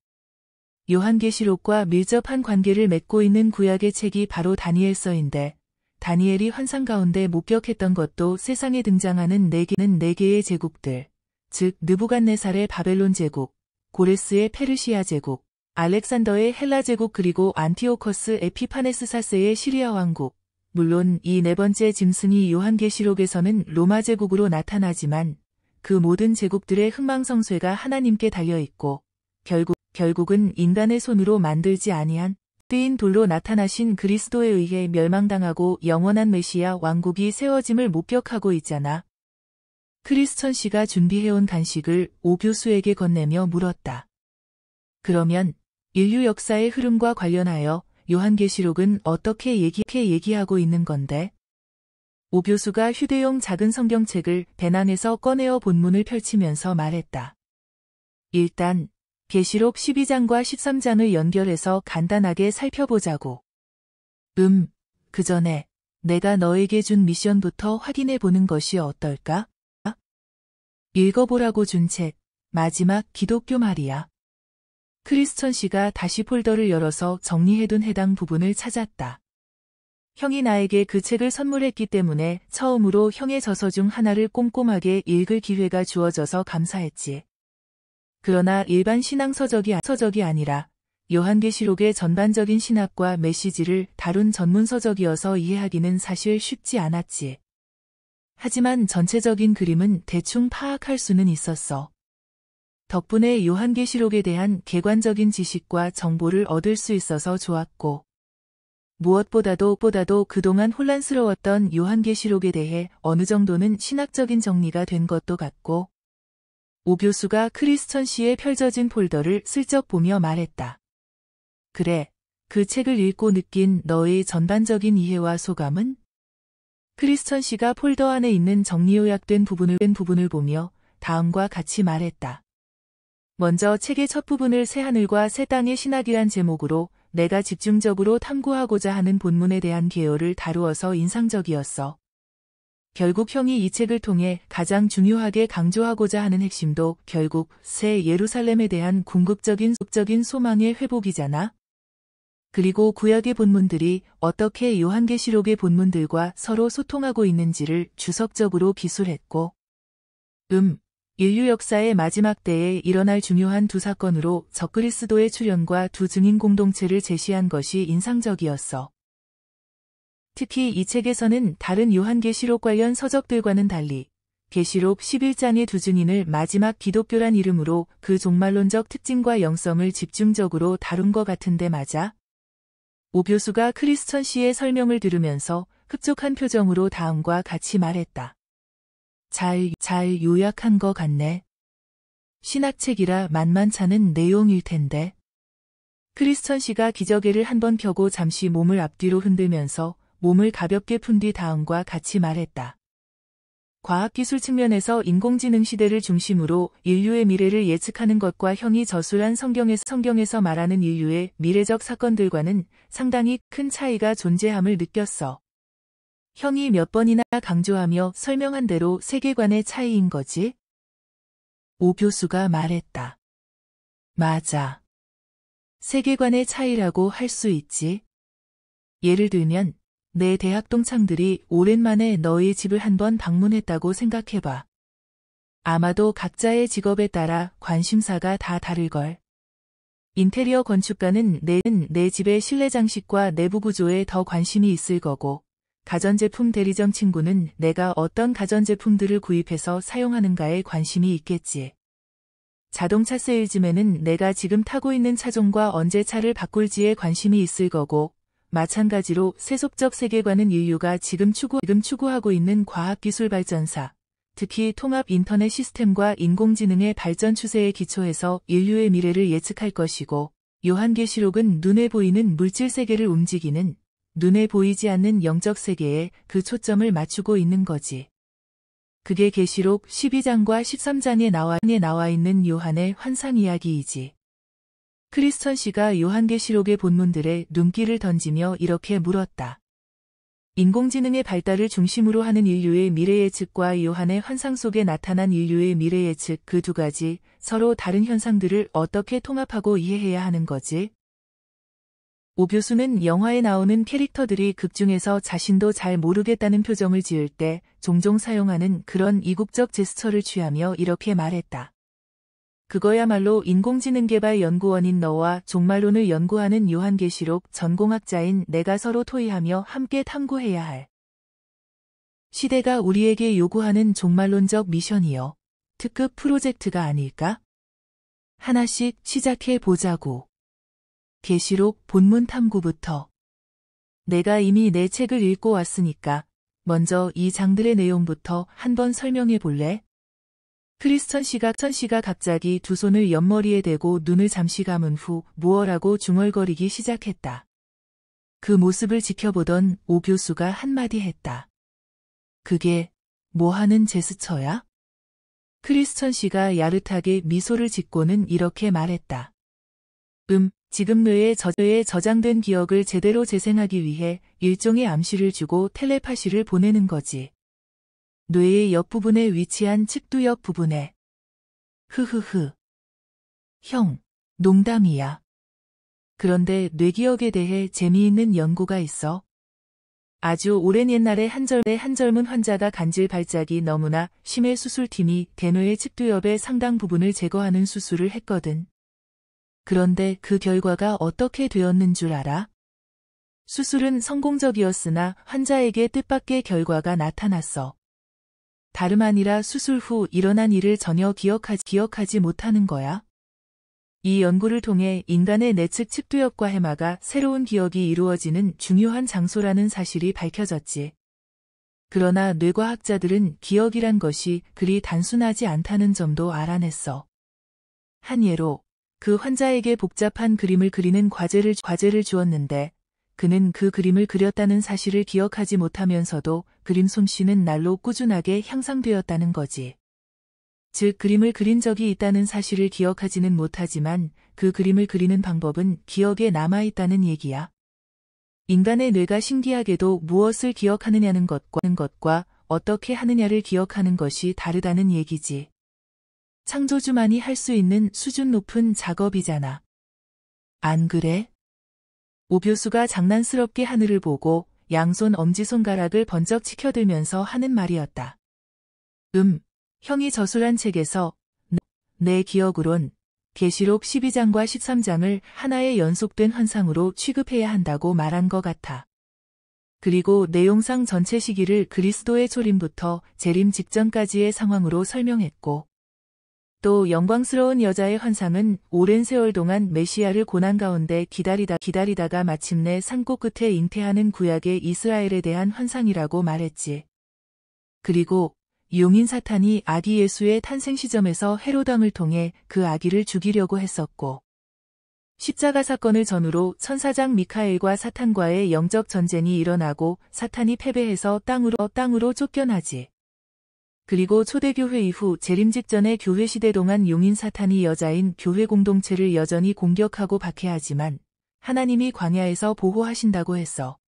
요한계시록과 밀접한 관계를 맺고 있는 구약의 책이 바로 다니엘서인데, 다니엘이 환상 가운데 목격했던 것도 세상에 등장하는 네 개의 제국들, 즉 느부갓네살의 바벨론 제국, 고레스의 페르시아 제국, 알렉산더의 헬라 제국 그리고 안티오커스 에피파네스 4세의 시리아 왕국. 물론 이 네 번째 짐승이 요한계시록에서는 로마 제국으로 나타나지만 그 모든 제국들의 흥망성쇠가 하나님께 달려있고 결국은 인간의 손으로 만들지 아니한 뜨인 돌로 나타나신 그리스도에 의해 멸망당하고 영원한 메시아 왕국이 세워짐을 목격하고 있잖아. 크리스천 씨가 준비해온 간식을 오 교수에게 건네며 물었다. 그러면 인류 역사의 흐름과 관련하여 요한계시록은 어떻게 얘기하고 있는 건데? 오 교수가 휴대용 작은 성경책을 배낭에서 꺼내어 본문을 펼치면서 말했다. 일단 계시록 12장과 13장을 연결해서 간단하게 살펴보자고. 그 전에 내가 너에게 준 미션부터 확인해 보는 것이 어떨까? 읽어보라고 준 책, 마지막 기독교 말이야. 크리스천 씨가 다시 폴더를 열어서 정리해둔 해당 부분을 찾았다. 형이 나에게 그 책을 선물했기 때문에 처음으로 형의 저서 중 하나를 꼼꼼하게 읽을 기회가 주어져서 감사했지. 그러나 일반 신앙서적이 아니라 요한계시록의 전반적인 신학과 메시지를 다룬 전문서적이어서 이해하기는 사실 쉽지 않았지. 하지만 전체적인 그림은 대충 파악할 수는 있었어. 덕분에 요한계시록에 대한 객관적인 지식과 정보를 얻을 수 있어서 좋았고, 무엇보다도 그동안 혼란스러웠던 요한계시록에 대해 어느 정도는 신학적인 정리가 된 것도 같고, 오 교수가 크리스천 씨의 펼쳐진 폴더를 슬쩍 보며 말했다. 그래, 그 책을 읽고 느낀 너의 전반적인 이해와 소감은? 크리스천 씨가 폴더 안에 있는 정리요약된 부분을 보며 다음과 같이 말했다. 먼저 책의 첫 부분을 새하늘과 새 땅의 신학이란 제목으로 내가 집중적으로 탐구하고자 하는 본문에 대한 개요를 다루어서 인상적이었어. 결국 형이 이 책을 통해 가장 중요하게 강조하고자 하는 핵심도 결국 새 예루살렘에 대한 궁극적인 소망의 회복이잖아. 그리고 구약의 본문들이 어떻게 요한계시록의 본문들과 서로 소통하고 있는지를 주석적으로 기술했고, 인류 역사의 마지막 때에 일어날 중요한 두 사건으로 적그리스도의 출현과 두 증인 공동체를 제시한 것이 인상적이었어. 특히 이 책에서는 다른 요한계시록 관련 서적들과는 달리 계시록 11장의 두 증인을 마지막 기독교란 이름으로 그 종말론적 특징과 영성을 집중적으로 다룬 것 같은데 맞아? 오 교수가 크리스천 씨의 설명을 들으면서 흡족한 표정으로 다음과 같이 말했다. 잘 요약한 것 같네. 신학책이라 만만찮은 내용일 텐데. 크리스천 씨가 기저귀를 한번 펴고 잠시 몸을 앞뒤로 흔들면서 몸을 가볍게 푼 뒤 다음과 같이 말했다. 과학기술 측면에서 인공지능 시대를 중심으로 인류의 미래를 예측하는 것과 형이 저술한 성경에서 말하는 인류의 미래적 사건들과는 상당히 큰 차이가 존재함을 느꼈어. 형이 몇 번이나 강조하며 설명한 대로 세계관의 차이인 거지? 오 교수가 말했다. 맞아. 세계관의 차이라고 할 수 있지. 예를 들면 내 대학 동창들이 오랜만에 너희 집을 한번 방문했다고 생각해봐. 아마도 각자의 직업에 따라 관심사가 다 다를걸. 인테리어 건축가는 내 집의 실내 장식과 내부 구조에 더 관심이 있을 거고, 가전제품 대리점 친구는 내가 어떤 가전제품들을 구입해서 사용하는가에 관심이 있겠지. 자동차 세일즈맨은 내가 지금 타고 있는 차종과 언제 차를 바꿀지에 관심이 있을 거고, 마찬가지로 세속적 세계관은 인류가 지금 추구하고 있는 과학기술 발전사, 특히 통합 인터넷 시스템과 인공지능의 발전 추세에 기초해서 인류의 미래를 예측할 것이고, 요한계시록은 눈에 보이는 물질 세계를 움직이는, 눈에 보이지 않는 영적 세계에 그 초점을 맞추고 있는 거지. 그게 계시록 12장과 13장에 나와 있는 요한의 환상 이야기이지. 크리스천 씨가 요한계시록의 본문들에 눈길을 던지며 이렇게 물었다. 인공지능의 발달을 중심으로 하는 인류의 미래 예측과 요한의 환상 속에 나타난 인류의 미래 예측 그 두 가지 서로 다른 현상들을 어떻게 통합하고 이해해야 하는 거지? 오 교수는 영화에 나오는 캐릭터들이 극중에서 자신도 잘 모르겠다는 표정을 지을 때 종종 사용하는 그런 이국적 제스처를 취하며 이렇게 말했다. 그거야말로 인공지능 개발 연구원인 너와 종말론을 연구하는 요한계시록 전공학자인 내가 서로 토의하며 함께 탐구해야 할 시대가 우리에게 요구하는 종말론적 미션이요. 특급 프로젝트가 아닐까? 하나씩 시작해 보자고. 계시록 본문 탐구부터. 내가 이미 내 책을 읽고 왔으니까 먼저 이 장들의 내용부터 한번 설명해 볼래? 크리스천 씨가 갑자기 두 손을 옆머리에 대고 눈을 잠시 감은 후 무어라고 중얼거리기 시작했다. 그 모습을 지켜보던 오 교수가 한마디 했다. 그게 뭐 하는 제스처야? 크리스천 씨가 야릇하게 미소를 짓고는 이렇게 말했다. 지금 뇌에 저장된 기억을 제대로 재생하기 위해 일종의 암시를 주고 텔레파시를 보내는 거지. 뇌의 옆부분에 위치한 측두엽 부분에. 흐흐흐. 형, 농담이야. 그런데 뇌기억에 대해 재미있는 연구가 있어. 아주 오랜 옛날에 한 젊은 환자가 간질 발작이 너무나 심해 수술팀이 대뇌의 측두엽의 상당 부분을 제거하는 수술을 했거든. 그런데 그 결과가 어떻게 되었는 줄 알아? 수술은 성공적이었으나 환자에게 뜻밖의 결과가 나타났어. 다름 아니라 수술 후 일어난 일을 전혀 기억하지 못하는 거야. 이 연구를 통해 인간의 내측 측두엽과 해마가 새로운 기억이 이루어지는 중요한 장소라는 사실이 밝혀졌지. 그러나 뇌과학자들은 기억이란 것이 그리 단순하지 않다는 점도 알아냈어. 한 예로 그 환자에게 복잡한 그림을 그리는 과제를 주었는데 그는 그 그림을 그렸다는 사실을 기억하지 못하면서도 그림 솜씨는 날로 꾸준하게 향상되었다는 거지. 즉 그림을 그린 적이 있다는 사실을 기억하지는 못하지만 그 그림을 그리는 방법은 기억에 남아있다는 얘기야. 인간의 뇌가 신기하게도 무엇을 기억하느냐는 것과 어떻게 하느냐를 기억하는 것이 다르다는 얘기지. 창조주만이 할 수 있는 수준 높은 작업이잖아. 안 그래? 오 교수가 장난스럽게 하늘을 보고 양손 엄지손가락을 번쩍 치켜들면서 하는 말이었다. 형이 저술한 책에서 내 기억으론 계시록 12장과 13장을 하나의 연속된 환상으로 취급해야 한다고 말한 것 같아. 그리고 내용상 전체 시기를 그리스도의 초림부터 재림 직전까지의 상황으로 설명했고, 또 영광스러운 여자의 환상은 오랜 세월 동안 메시아를 고난 가운데 기다리다가 마침내 산꽃 끝에 잉태하는 구약의 이스라엘에 대한 환상이라고 말했지. 그리고 용인 사탄이 아기 예수의 탄생 시점에서 헤롯 왕을 통해 그 아기를 죽이려고 했었고, 십자가 사건을 전후로 천사장 미카엘과 사탄과의 영적 전쟁이 일어나고 사탄이 패배해서 땅으로 쫓겨나지. 그리고 초대교회 이후 재림 직전의 교회 시대 동안 용인 사탄이 여자인 교회 공동체를 여전히 공격하고 박해하지만 하나님이 광야에서 보호하신다고 했어.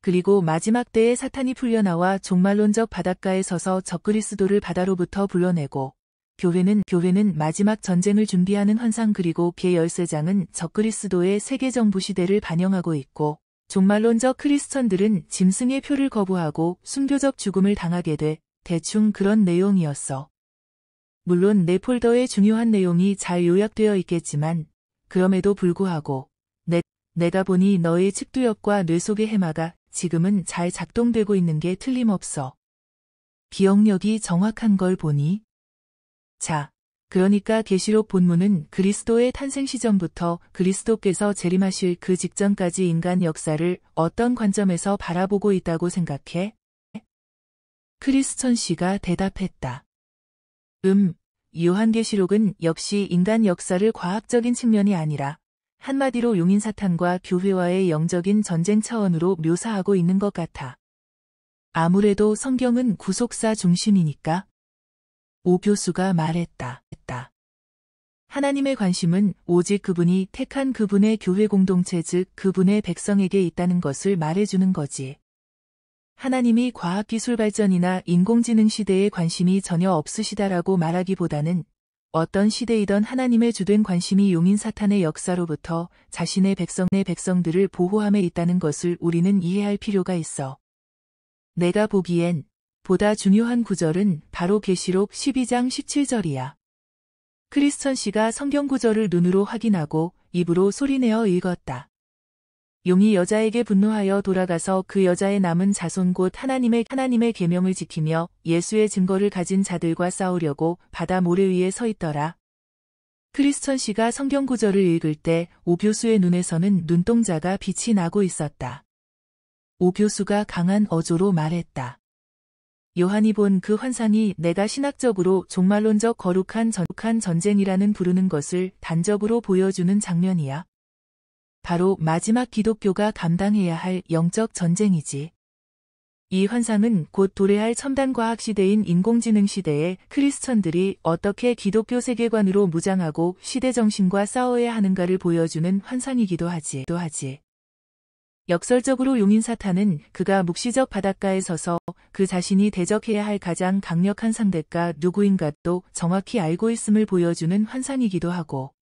그리고 마지막 때에 사탄이 풀려나와 종말론적 바닷가에 서서 적그리스도를 바다로부터 불러내고 교회는 마지막 전쟁을 준비하는 환상 그리고 개 13장은 적그리스도의 세계정부 시대를 반영하고 있고 종말론적 크리스천들은 짐승의 표를 거부하고 순교적 죽음을 당하게 돼 대충 그런 내용이었어. 물론 내 폴더에 중요한 내용이 잘 요약되어 있겠지만 그럼에도 불구하고 내가 보니 너의 측두엽과 뇌 속의 해마가 지금은 잘 작동되고 있는 게 틀림없어. 기억력이 정확한 걸 보니? 자, 그러니까 계시록 본문은 그리스도의 탄생 시점부터 그리스도께서 재림하실 그 직전까지 인간 역사를 어떤 관점에서 바라보고 있다고 생각해? 크리스천 씨가 대답했다. 요한계시록은 역시 인간 역사를 과학적인 측면이 아니라 한마디로 용인 사탄과 교회와의 영적인 전쟁 차원으로 묘사하고 있는 것 같아. 아무래도 성경은 구속사 중심이니까. 오 교수가 말했다. 하나님의 관심은 오직 그분이 택한 그분의 교회 공동체 즉 그분의 백성에게 있다는 것을 말해주는 거지. 하나님이 과학기술 발전이나 인공지능 시대에 관심이 전혀 없으시다라고 말하기보다는 어떤 시대이던 하나님의 주된 관심이 용인 사탄의 역사로부터 자신의 백성들을 보호함에 있다는 것을 우리는 이해할 필요가 있어. 내가 보기엔 보다 중요한 구절은 바로 계시록 12장 17절이야. 크리스천 씨가 성경 구절을 눈으로 확인하고 입으로 소리내어 읽었다. 용이 여자에게 분노하여 돌아가서 그 여자의 남은 자손 곧 하나님의 계명을 지키며 예수의 증거를 가진 자들과 싸우려고 바다 모래 위에 서 있더라. 크리스천 씨가 성경 구절을 읽을 때 오 교수의 눈에서는 눈동자가 빛이 나고 있었다. 오 교수가 강한 어조로 말했다. 요한이 본 그 환상이 내가 신학적으로 종말론적 거룩한 전쟁이라는 부르는 것을 단적으로 보여주는 장면이야. 바로 마지막 기독교가 감당해야 할 영적 전쟁이지. 이 환상은 곧 도래할 첨단과학 시대인 인공지능 시대에 크리스천들이 어떻게 기독교 세계관으로 무장하고 시대 정신과 싸워야 하는가를 보여주는 환상이기도 하지. 역설적으로 용인 사탄은 그가 묵시적 바닷가에 서서 그 자신이 대적해야 할 가장 강력한 상대가 누구인가도 정확히 알고 있음을 보여주는 환상이기도 하고,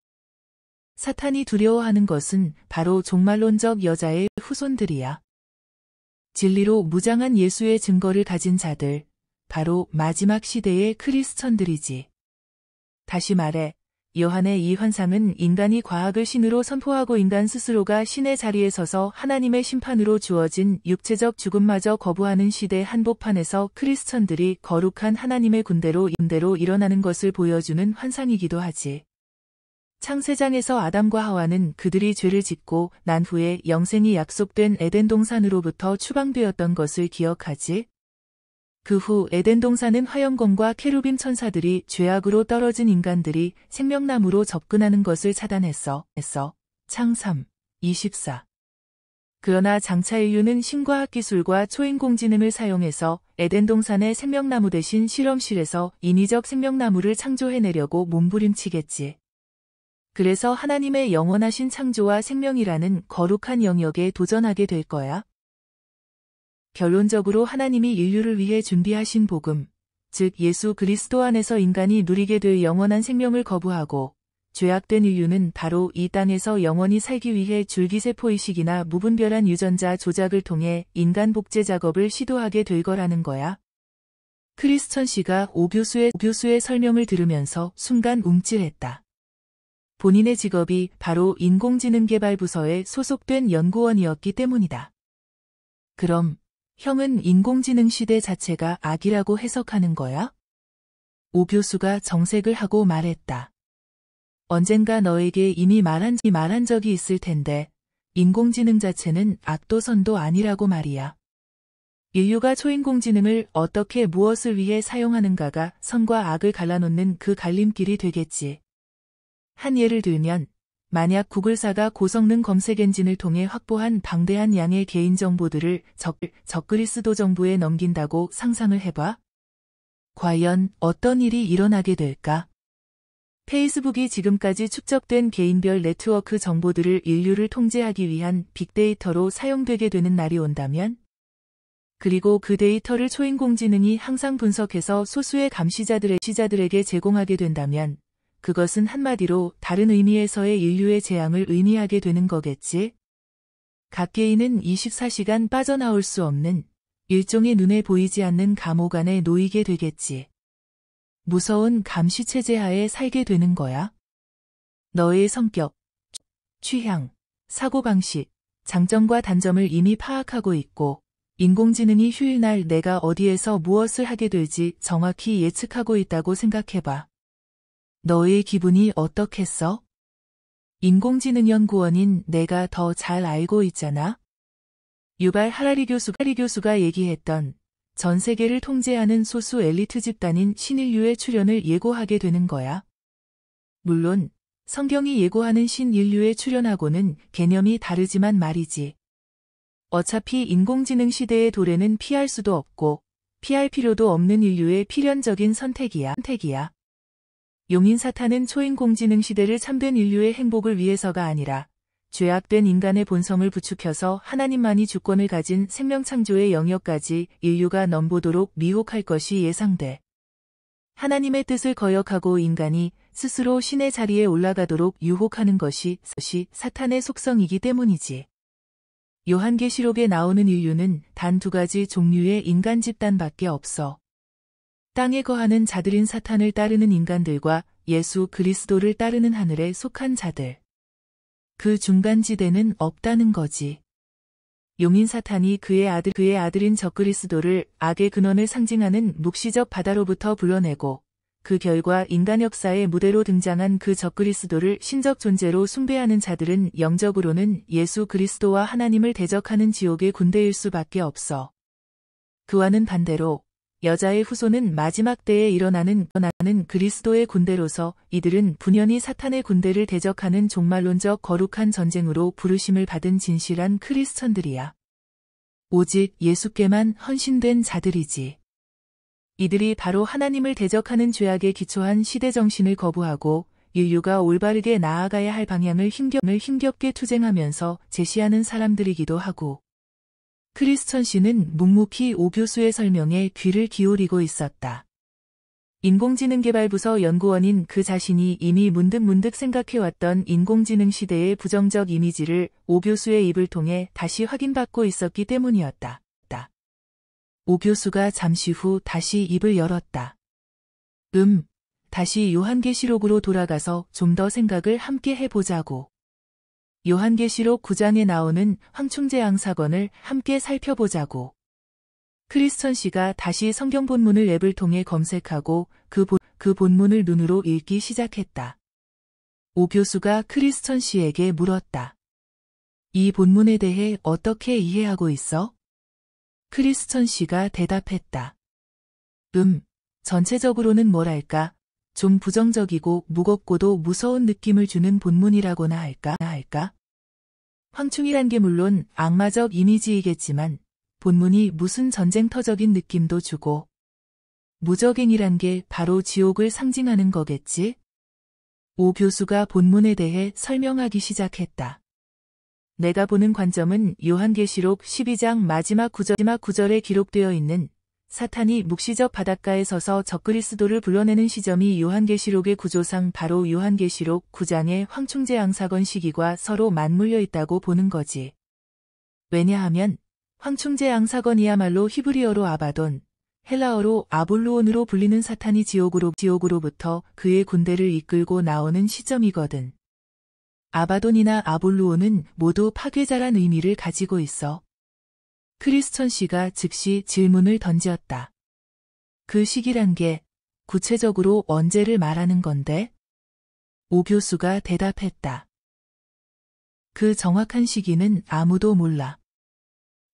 사탄이 두려워하는 것은 바로 종말론적 여자의 후손들이야. 진리로 무장한 예수의 증거를 가진 자들, 바로 마지막 시대의 크리스천들이지. 다시 말해, 요한의 이 환상은 인간이 과학을 신으로 선포하고 인간 스스로가 신의 자리에 서서 하나님의 심판으로 주어진 육체적 죽음마저 거부하는 시대 한복판에서 크리스천들이 거룩한 하나님의 군대로 일어나는 것을 보여주는 환상이기도 하지. 창세장에서 아담과 하와는 그들이 죄를 짓고 난 후에 영생이 약속된 에덴 동산으로부터 추방되었던 것을 기억하지? 그 후 에덴 동산은 화영검과 케루빔 천사들이 죄악으로 떨어진 인간들이 생명나무로 접근하는 것을 차단했어. 창 3, 24. 그러나 장차 인류는 신과학 기술과 초인공지능을 사용해서 에덴 동산의 생명나무 대신 실험실에서 인위적 생명나무를 창조해내려고 몸부림치겠지. 그래서 하나님의 영원하신 창조와 생명이라는 거룩한 영역에 도전하게 될 거야. 결론적으로 하나님이 인류를 위해 준비하신 복음, 즉 예수 그리스도 안에서 인간이 누리게 될 영원한 생명을 거부하고 죄악된 인류는 바로 이 땅에서 영원히 살기 위해 줄기세포 이식이나 무분별한 유전자 조작을 통해 인간 복제 작업을 시도하게 될 거라는 거야. 크리스천 씨가 오 교수의 설명을 들으면서 순간 움찔했다. 본인의 직업이 바로 인공지능개발부서에 소속된 연구원이었기 때문이다. 그럼 형은 인공지능 시대 자체가 악이라고 해석하는 거야? 오 교수가 정색을 하고 말했다. 언젠가 너에게 이미 말한 적이 있을 텐데 인공지능 자체는 악도 선도 아니라고 말이야. 인류가 초인공지능을 어떻게 무엇을 위해 사용하는가가 선과 악을 갈라놓는 그 갈림길이 되겠지. 한 예를 들면 만약 구글사가 고성능 검색 엔진을 통해 확보한 방대한 양의 개인정보들을 적그리스도 정부에 넘긴다고 상상을 해봐. 과연 어떤 일이 일어나게 될까? 페이스북이 지금까지 축적된 개인별 네트워크 정보들을 인류를 통제하기 위한 빅데이터로 사용되게 되는 날이 온다면? 그리고 그 데이터를 초인공지능이 항상 분석해서 소수의 감시자들에게 제공하게 된다면 그것은 한마디로 다른 의미에서의 인류의 재앙을 의미하게 되는 거겠지? 각 개인은 24시간 빠져나올 수 없는 일종의 눈에 보이지 않는 감옥 안에 놓이게 되겠지. 무서운 감시체제 하에 살게 되는 거야. 너의 성격, 취향, 사고방식, 장점과 단점을 이미 파악하고 있고 인공지능이 휴일날 내가 어디에서 무엇을 하게 될지 정확히 예측하고 있다고 생각해봐. 너의 기분이 어떻겠어? 인공지능 연구원인 내가 더 잘 알고 있잖아. 유발 하라리 교수가 얘기했던 전 세계를 통제하는 소수 엘리트 집단인 신인류의 출현을 예고하게 되는 거야. 물론 성경이 예고하는 신인류의 출현하고는 개념이 다르지만 말이지. 어차피 인공지능 시대의 도래는 피할 수도 없고 피할 필요도 없는 인류의 필연적인 선택이야. 용인 사탄은 초인공지능 시대를 참된 인류의 행복을 위해서가 아니라 죄악된 인간의 본성을 부추겨서 하나님만이 주권을 가진 생명창조의 영역까지 인류가 넘보도록 미혹할 것이 예상돼. 하나님의 뜻을 거역하고 인간이 스스로 신의 자리에 올라가도록 유혹하는 것이 사탄의 속성이기 때문이지. 요한계시록에 나오는 인류는 단 2가지 종류의 인간 집단밖에 없어. 땅에 거하는 자들인 사탄을 따르는 인간들과 예수 그리스도를 따르는 하늘에 속한 자들. 그 중간지대는 없다는 거지. 용인 사탄이 그의 아들인 적그리스도를 악의 근원을 상징하는 묵시적 바다로부터 불러내고 그 결과 인간 역사의 무대로 등장한 그 적그리스도를 신적 존재로 숭배하는 자들은 영적으로는 예수 그리스도와 하나님을 대적하는 지옥의 군대일 수밖에 없어. 그와는 반대로 여자의 후손은 마지막 때에 일어나는 그리스도의 군대로서 이들은 분연히 사탄의 군대를 대적하는 종말론적 거룩한 전쟁으로 부르심을 받은 진실한 크리스천들이야. 오직 예수께만 헌신된 자들이지. 이들이 바로 하나님을 대적하는 죄악에 기초한 시대정신을 거부하고 인류가 올바르게 나아가야 할 방향을 힘겹게 투쟁하면서 제시하는 사람들이기도 하고. 크리스천 씨는 묵묵히 오 교수의 설명에 귀를 기울이고 있었다. 인공지능개발부서 연구원인 그 자신이 이미 문득 생각해왔던 인공지능 시대의 부정적 이미지를 오 교수의 입을 통해 다시 확인받고 있었기 때문이었다. 오 교수가 잠시 후 다시 입을 열었다. 다시 요한계시록으로 돌아가서 좀 더 생각을 함께 해보자고. 요한계시록 9장에 나오는 황충제왕 사건을 함께 살펴보자고. 크리스천 씨가 다시 성경 본문을 앱을 통해 검색하고 그 본문을 눈으로 읽기 시작했다. 오 교수가 크리스천 씨에게 물었다. 이 본문에 대해 어떻게 이해하고 있어? 크리스천 씨가 대답했다. 전체적으로는 뭐랄까, 좀 부정적이고 무겁고도 무서운 느낌을 주는 본문이라고나 할까? 황충이란 게 물론 악마적 이미지이겠지만 본문이 무슨 전쟁터적인 느낌도 주고 무적행이란 게 바로 지옥을 상징하는 거겠지? 오 교수가 본문에 대해 설명하기 시작했다. 내가 보는 관점은 요한계시록 12장 마지막 구절에 기록되어 있는 사탄이 묵시적 바닷가에 서서 적그리스도를 불러내는 시점이 요한계시록의 구조상 바로 요한계시록 9장의 황충제왕 사건 시기과 서로 맞물려 있다고 보는 거지. 왜냐하면 황충제왕 사건이야말로 히브리어로 아바돈, 헬라어로 아볼루온으로 불리는 사탄이 지옥으로부터 그의 군대를 이끌고 나오는 시점이거든. 아바돈이나 아볼루온은 모두 파괴자란 의미를 가지고 있어. 크리스천 씨가 즉시 질문을 던지었다. 그 시기란 게 구체적으로 언제를 말하는 건데? 오 교수가 대답했다. 그 정확한 시기는 아무도 몰라.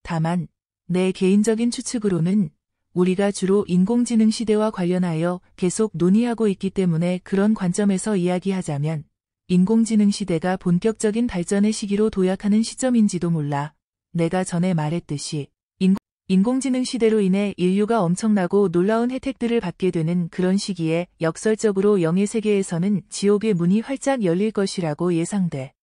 다만 내 개인적인 추측으로는 우리가 주로 인공지능 시대와 관련하여 계속 논의하고 있기 때문에 그런 관점에서 이야기하자면 인공지능 시대가 본격적인 발전의 시기로 도약하는 시점인지도 몰라. 내가 전에 말했듯이 인공지능 시대로 인해 인류가 엄청나고 놀라운 혜택들을 받게 되는 그런 시기에 역설적으로 영의 세계에서는 지옥의 문이 활짝 열릴 것이라고 예상돼.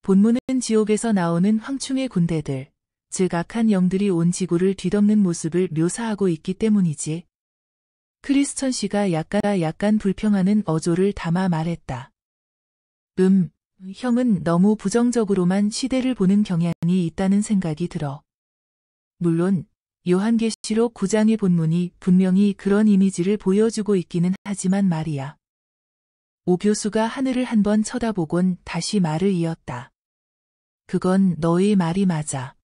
본문은 지옥에서 나오는 황충의 군대들, 즉 악한 영들이 온 지구를 뒤덮는 모습을 묘사하고 있기 때문이지. 크리스천 씨가 약간 불평하는 어조를 담아 말했다. 형은 너무 부정적으로만 시대를 보는 경향이 있다는 생각이 들어. 물론 요한계시록 9장의 본문이 분명히 그런 이미지를 보여주고 있기는 하지만 말이야. 오 교수가 하늘을 한번 쳐다보곤 다시 말을 이었다. 그건 너의 말이 맞아.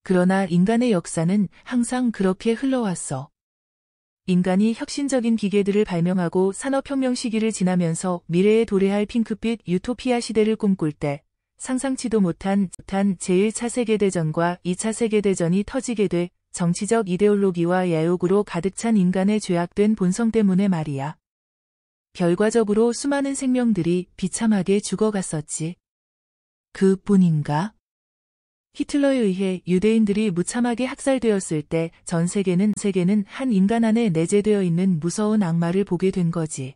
그러나 인간의 역사는 항상 그렇게 흘러왔어. 인간이 혁신적인 기계들을 발명하고 산업혁명 시기를 지나면서 미래에 도래할 핑크빛 유토피아 시대를 꿈꿀 때 상상치도 못한 제1차 세계대전과 2차 세계대전이 터지게 돼 정치적 이데올로기와 야욕으로 가득 찬 인간의 죄악된 본성 때문에 말이야. 결과적으로 수많은 생명들이 비참하게 죽어갔었지. 그뿐인가? 히틀러에 의해 유대인들이 무참하게 학살되었을 때 전 세계는 한 인간 안에 내재되어 있는 무서운 악마를 보게 된 거지.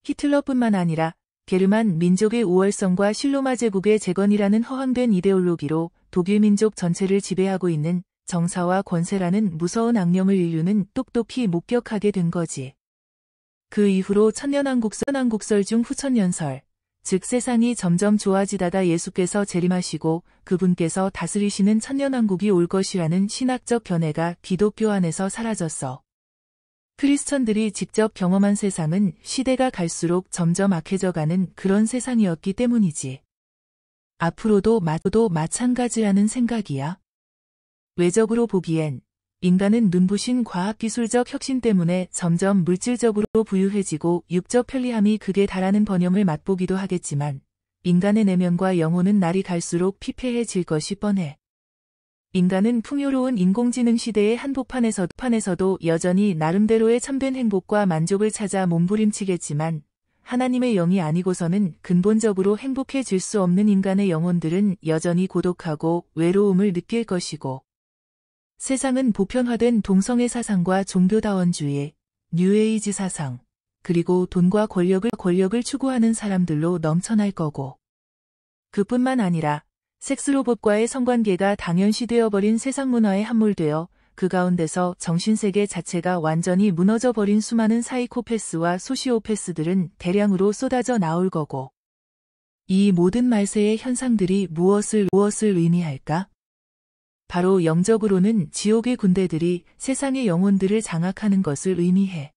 히틀러뿐만 아니라 게르만 민족의 우월성과 실로마 제국의 재건이라는 허황된 이데올로기로 독일 민족 전체를 지배하고 있는 정사와 권세라는 무서운 악령을 인류는 똑똑히 목격하게 된 거지. 그 이후로 천년왕국설 중 후천년설, 즉 세상이 점점 좋아지다가 예수께서 재림하시고 그분께서 다스리시는 천년왕국이 올 것이라는 신학적 견해가 기독교 안에서 사라졌어. 크리스천들이 직접 경험한 세상은 시대가 갈수록 점점 악해져가는 그런 세상이었기 때문이지. 앞으로도 마찬가지라는 생각이야. 외적으로 보기엔 인간은 눈부신 과학기술적 혁신 때문에 점점 물질적으로 부유해지고 육적 편리함이 극에 달하는 번영을 맛보기도 하겠지만 인간의 내면과 영혼은 날이 갈수록 피폐해질 것이 뻔해. 인간은 풍요로운 인공지능 시대의 한복판에서도 여전히 나름대로의 참된 행복과 만족을 찾아 몸부림치겠지만 하나님의 영이 아니고서는 근본적으로 행복해질 수 없는 인간의 영혼들은 여전히 고독하고 외로움을 느낄 것이고 세상은 보편화된 동성애 사상과 종교다원주의, 뉴에이지 사상, 그리고 돈과 권력을 추구하는 사람들로 넘쳐날 거고. 그뿐만 아니라 섹스로봇과의 성관계가 당연시되어버린 세상 문화에 함몰되어 그 가운데서 정신세계 자체가 완전히 무너져버린 수많은 사이코패스와 소시오패스들은 대량으로 쏟아져 나올 거고. 이 모든 말세의 현상들이 무엇을 의미할까? 바로 영적으로는 지옥의 군대들이 세상의 영혼들을 장악하는 것을 의미해.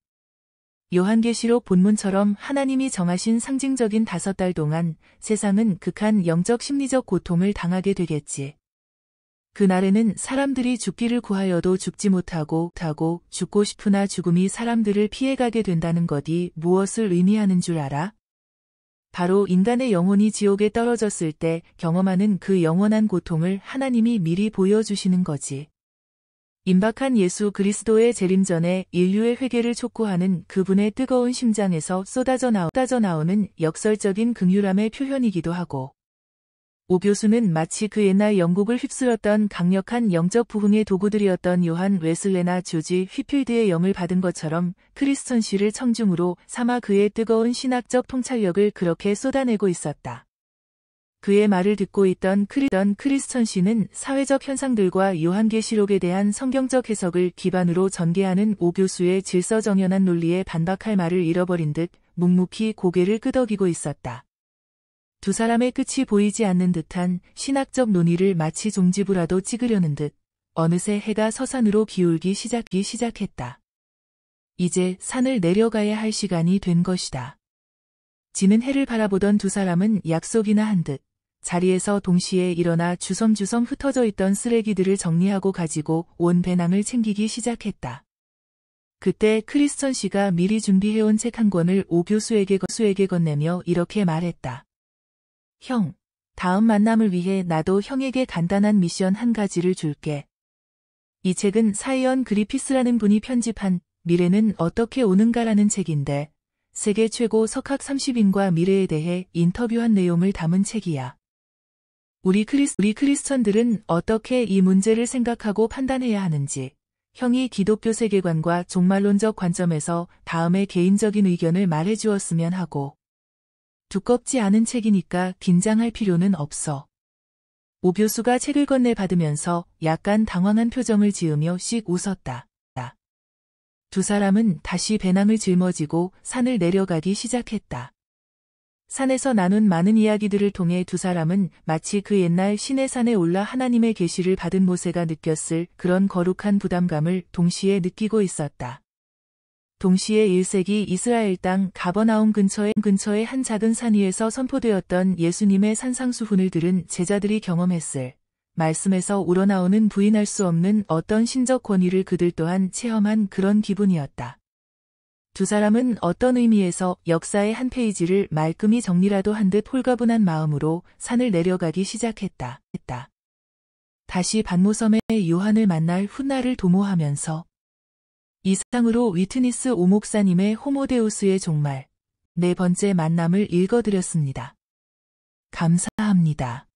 요한계시록 본문처럼 하나님이 정하신 상징적인 5달 동안 세상은 극한 영적 심리적 고통을 당하게 되겠지. 그날에는 사람들이 죽기를 구하여도 죽지 못하고 죽고 싶으나 죽음이 사람들을 피해가게 된다는 것이 무엇을 의미하는 줄 알아? 바로 인간의 영혼이 지옥에 떨어졌을 때 경험하는 그 영원한 고통을 하나님이 미리 보여주시는 거지. 임박한 예수 그리스도의 재림 전에 인류의 회개를 촉구하는 그분의 뜨거운 심장에서 쏟아져 나오는 역설적인 긍휼함의 표현이기도 하고, 오 교수는 마치 그 옛날 영국을 휩쓸었던 강력한 영적 부흥의 도구들이었던 요한 웨슬레나 조지 휘필드의 영을 받은 것처럼 크리스천 씨를 청중으로 삼아 그의 뜨거운 신학적 통찰력을 그렇게 쏟아내고 있었다. 그의 말을 듣고 있던 크리스천 씨는 사회적 현상들과 요한계시록에 대한 성경적 해석을 기반으로 전개하는 오 교수의 질서정연한 논리에 반박할 말을 잃어버린 듯 묵묵히 고개를 끄덕이고 있었다. 두 사람의 끝이 보이지 않는 듯한 신학적 논의를 마치 종지부라도 찍으려는 듯 어느새 해가 서산으로 기울기 시작했다. 이제 산을 내려가야 할 시간이 된 것이다. 지는 해를 바라보던 두 사람은 약속이나 한 듯 자리에서 동시에 일어나 주섬주섬 흩어져 있던 쓰레기들을 정리하고 가지고 온 배낭을 챙기기 시작했다. 그때 크리스천 씨가 미리 준비해온 책 한 권을 오 교수에게 건네며 이렇게 말했다. 형, 다음 만남을 위해 나도 형에게 간단한 미션 한 가지를 줄게. 이 책은 사이언 그리피스라는 분이 편집한 미래는 어떻게 오는가라는 책인데 세계 최고 석학 30인과 미래에 대해 인터뷰한 내용을 담은 책이야. 우리 크리스천들은 어떻게 이 문제를 생각하고 판단해야 하는지, 형이 기독교 세계관과 종말론적 관점에서 다음의 개인적인 의견을 말해 주었으면 하고, 두껍지 않은 책이니까 긴장할 필요는 없어. 오 교수가 책을 건네받으면서 약간 당황한 표정을 지으며 씩 웃었다. 두 사람은 다시 배낭을 짊어지고 산을 내려가기 시작했다. 산에서 나눈 많은 이야기들을 통해 두 사람은 마치 그 옛날 시내산에 올라 하나님의 계시를 받은 모세가 느꼈을 그런 거룩한 부담감을 동시에 느끼고 있었다. 동시에 1세기 이스라엘 땅 가버나움 근처의 한 작은 산 위에서 선포되었던 예수님의 산상수훈을 들은 제자들이 경험했을 말씀에서 우러나오는 부인할 수 없는 어떤 신적 권위를 그들 또한 체험한 그런 기분이었다. 두 사람은 어떤 의미에서 역사의 한 페이지를 말끔히 정리라도 한 듯 홀가분한 마음으로 산을 내려가기 시작했다. 다시 반모섬의 요한을 만날 훗날을 도모하면서 이상으로 위트니스 오 목사님의 호모데우스의 종말 4번째 만남을 읽어드렸습니다. 감사합니다.